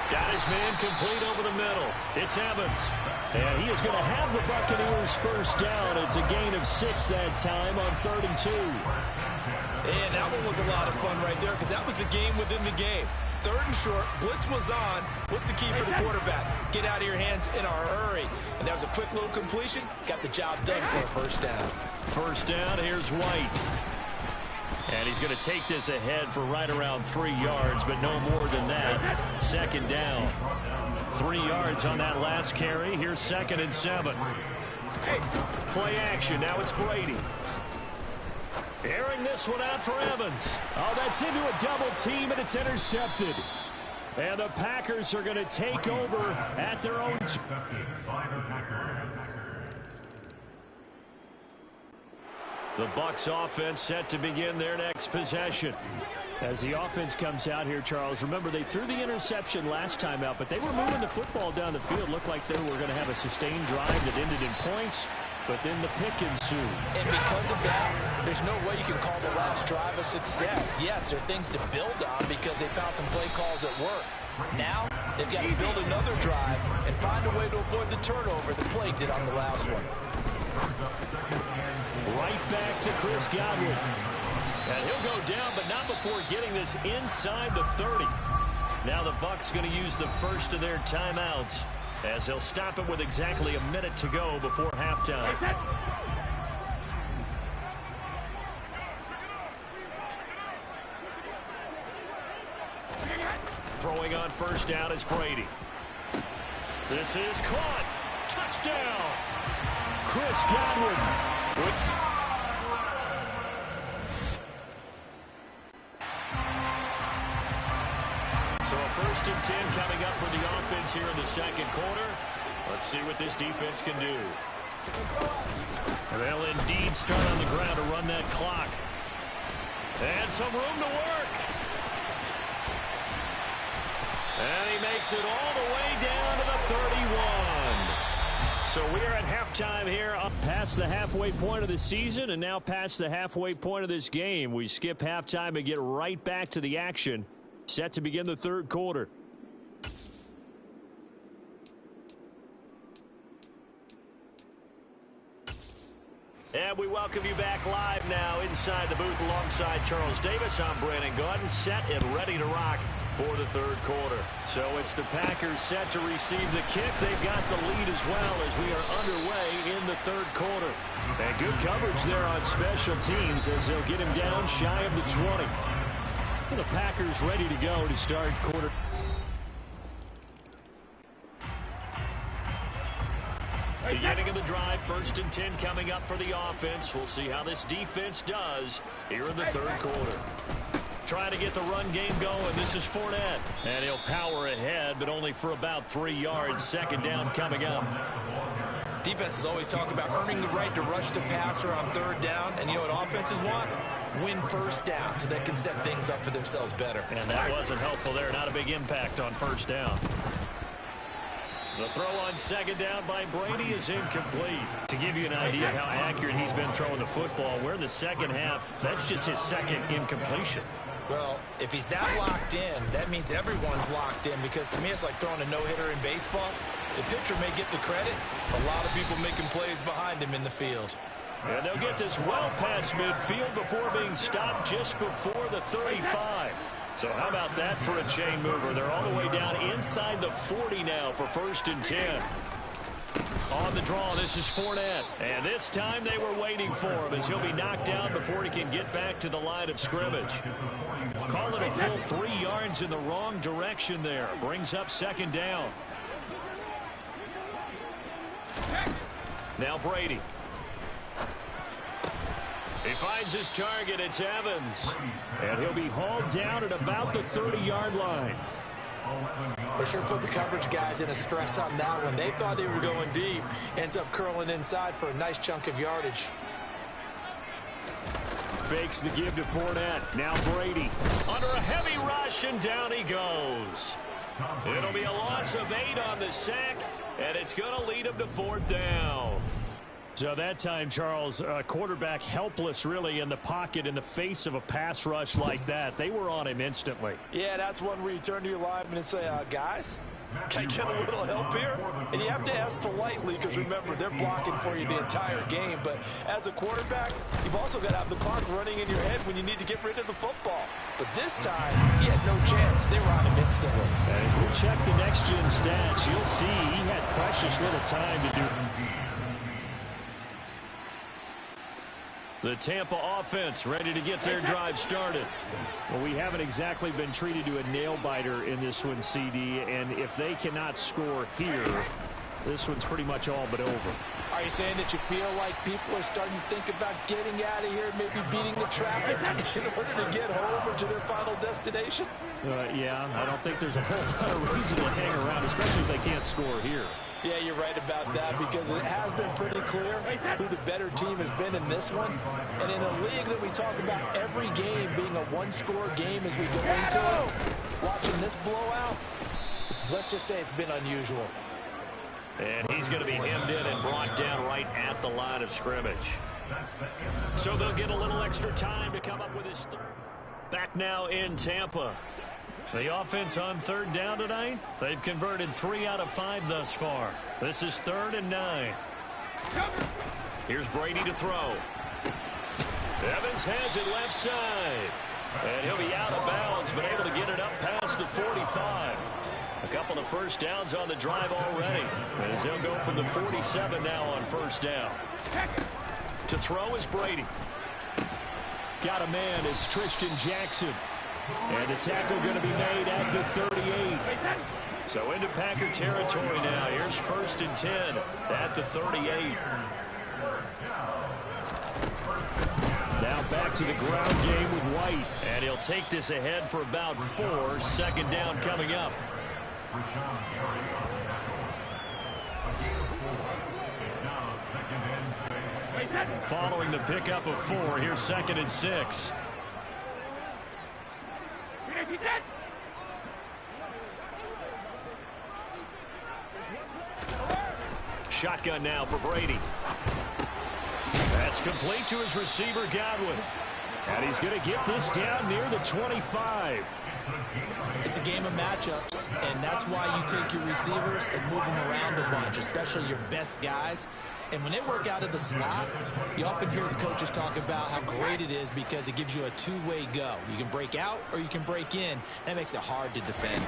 Got his man complete over the middle. It's Evans. And he is going to have the Buccaneers first down. It's a gain of 6 that time on 3rd and 2. And that one was a lot of fun right there because that was the game within the game. 3rd and short, blitz was on. What's the key for the quarterback? Get out of your hands in a hurry. And that was a quick little completion. Got the job done for a first down. First down, here's White. And he's going to take this ahead for right around 3 yards, but no more than that. 2nd down. 3 yards on that last carry. Here's 2nd and 7. Play action. Now it's Brady. Airing this one out for Evans. Oh, that's into a double team, and it's intercepted. And the Packers are going to take over at their own. The Bucs offense set to begin their next possession. As the offense comes out here, Charles, remember they threw the interception last time out, but they were moving the football down the field. Looked like they were going to have a sustained drive that ended in points, but then the pick ensued. And because of that, there's no way you can call the last drive a success. Yes, there are things to build on because they found some play calls that work. Now, they've got to build another drive and find a way to avoid the turnover that plagued it on the last one. Right back to Chris Godwin. And he'll go down, but not before getting this inside the 30. Now the Bucs going to use the first of their timeouts as they'll stop it with exactly a minute to go before halftime. Throwing on first down is Brady. This is caught. Touchdown. Chris Godwin. So a 1st and 10 coming up for the offense here in the 2nd quarter. Let's see what this defense can do. And they'll indeed start on the ground to run that clock. And some room to work. And he makes it all the way down to the 31. So we are at halftime here. Past the halfway point of the season and now past the halfway point of this game. We skip halftime and get right back to the action. Set to begin the 3rd quarter. And we welcome you back live now inside the booth alongside Charles Davis. I'm Brandon Gaudin, set and ready to rock for the 3rd quarter. So it's the Packers set to receive the kick. They've got the lead as well as we are underway in the 3rd quarter. And good coverage there on special teams as they'll get him down shy of the 20. The Packers ready to go to start quarter. Beginning of the drive, 1st and 10 coming up for the offense. We'll see how this defense does here in the 3rd quarter. Trying to get the run game going. This is Fournette. And he'll power ahead, but only for about 3 yards. 2nd down coming up. Defenses always talk about earning the right to rush the passer on 3rd down. And you know what offenses want? Win 1st down so they can set things up for themselves better. And that wasn't helpful there. Not a big impact on 1st down. The throw on 2nd down by Brady is incomplete. To give you an idea of how accurate he's been throwing the football, we're in the 2nd half. That's just his 2nd incompletion. Well, if he's that locked in, that means everyone's locked in because to me it's like throwing a no-hitter in baseball. The pitcher may get the credit. A lot of people making plays behind him in the field. And they'll get this well past midfield before being stopped just before the 35. So how about that for a chain mover? They're all the way down inside the 40 now for 1st and 10. On the draw, this is Fournette. And this time they were waiting for him as he'll be knocked down before he can get back to the line of scrimmage. Call it a full 3 yards in the wrong direction there. Brings up 2nd down. Now Brady. He finds his target. It's Evans. And he'll be hauled down at about the 30-yard line. They sure put the coverage guys in a stress on that one. They thought they were going deep. Ends up curling inside for a nice chunk of yardage. Fakes the give to Fournette. Now Brady. Under a heavy rush, and down he goes. It'll be a loss of 8 on the sack, and it's going to lead him to 4th down. So that time, Charles, quarterback helpless really in the pocket in the face of a pass rush like that. They were on him instantly. Yeah, that's one where you turn to your lineman and say, guys, can I get a little help here? And you have to ask politely because, remember, they're blocking for you the entire game. But as a quarterback, you've also got to have the clock running in your head when you need to get rid of the football. But this time, he had no chance. They were on him instantly. And as we check the next-gen stats, you'll see he had precious little time to do. The Tampa offense ready to get their drive started. Well, we haven't exactly been treated to a nail-biter in this one, CD, and if they cannot score here, this one's pretty much all but over. Are you saying that you feel like people are starting to think about getting out of here, maybe beating the traffic in order to get home or to their final destination? Yeah, I don't think there's a whole lot of reason to hang around, especially if they can't score here. Yeah, you're right about that because it has been pretty clear who the better team has been in this one. And in a league that we talk about every game being a one-score game as we go into it, watching this blowout, let's just say it's been unusual. And he's going to be hemmed in and brought down right at the line of scrimmage. So they'll get a little extra time to come up with his third. Back now in Tampa. The offense on 3rd down tonight, they've converted 3 out of 5 thus far. This is 3rd and 9. Here's Brady to throw. Evans has it left side. And he'll be out of bounds, but able to get it up past the 45. A couple of 1st downs on the drive already, as they'll go from the 47 now on 1st down. To throw is Brady. Got a man, it's Tristan Jackson. And the tackle going to be made at the 38. So into Packer territory now. Here's 1st and 10 at the 38. Now back to the ground game with White. And he'll take this ahead for about 4. 2nd down coming up. Following the pickup of 4, here's 2nd and 6. Shotgun now for Brady. That's complete to his receiver, Godwin. And he's going to get this down near the 25. It's a game of matchups, and that's why you take your receivers and move them around a bunch, especially your best guys. And when they work out of the slot, you often hear the coaches talk about how great it is because it gives you a two-way go. You can break out or you can break in. That makes it hard to defend.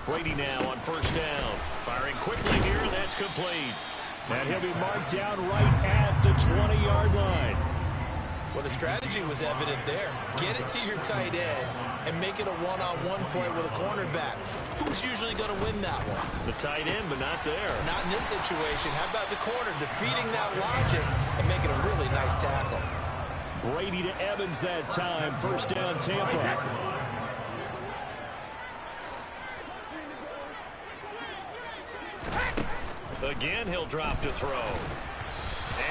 Brady now on 1st down. Firing quickly here, and that's complete. And he'll be marked down right at the 20-yard line. Well, the strategy was evident there. Get it to your tight end and make it a one-on-one play with a cornerback. Who's usually going to win that one? The tight end, but not there. Not in this situation. How about the corner defeating that logic and making a really nice tackle? Brady to Evans that time. 1st down, Tampa. Again, he'll drop to throw.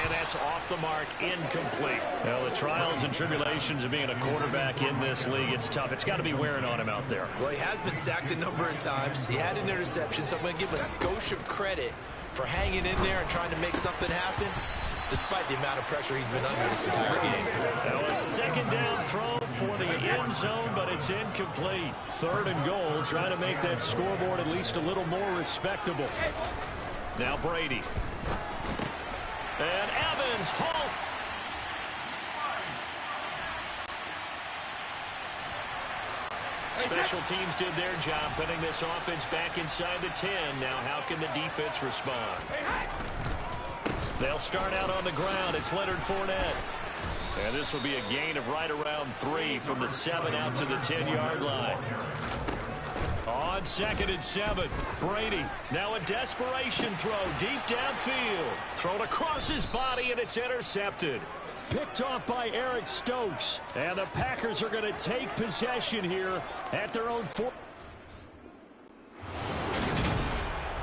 And that's off the mark, incomplete. Well, the trials and tribulations of being a quarterback in this league, it's tough. It's got to be wearing on him out there. Well, he has been sacked a number of times. He had an interception, so I'm going to give a skosh of credit for hanging in there and trying to make something happen, despite the amount of pressure he's been under this entire game. That was 2nd down throw for the end zone, but it's incomplete. 3rd and goal, trying to make that scoreboard at least a little more respectable. Now Brady. And Evans hauls Special teams did their job, putting this offense back inside the 10. Now how can the defense respond? They'll start out on the ground. It's Leonard Fournette. And this will be a gain of right around 3 from the 7 out to the 10-yard line. On 2nd and 7, Brady. Now a desperation throw deep downfield. Thrown across his body, and it's intercepted. Picked off by Eric Stokes. And the Packers are going to take possession here at their own 4.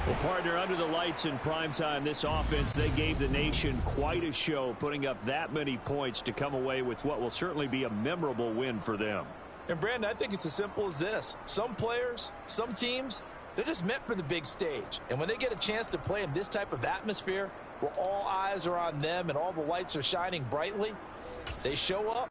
Well, partner, under the lights in primetime, this offense, they gave the nation quite a show, putting up that many points to come away with what will certainly be a memorable win for them. And, Brandon, I think it's as simple as this. Some players, some teams, they're just meant for the big stage. And when they get a chance to play in this type of atmosphere, where all eyes are on them and all the lights are shining brightly, they show up.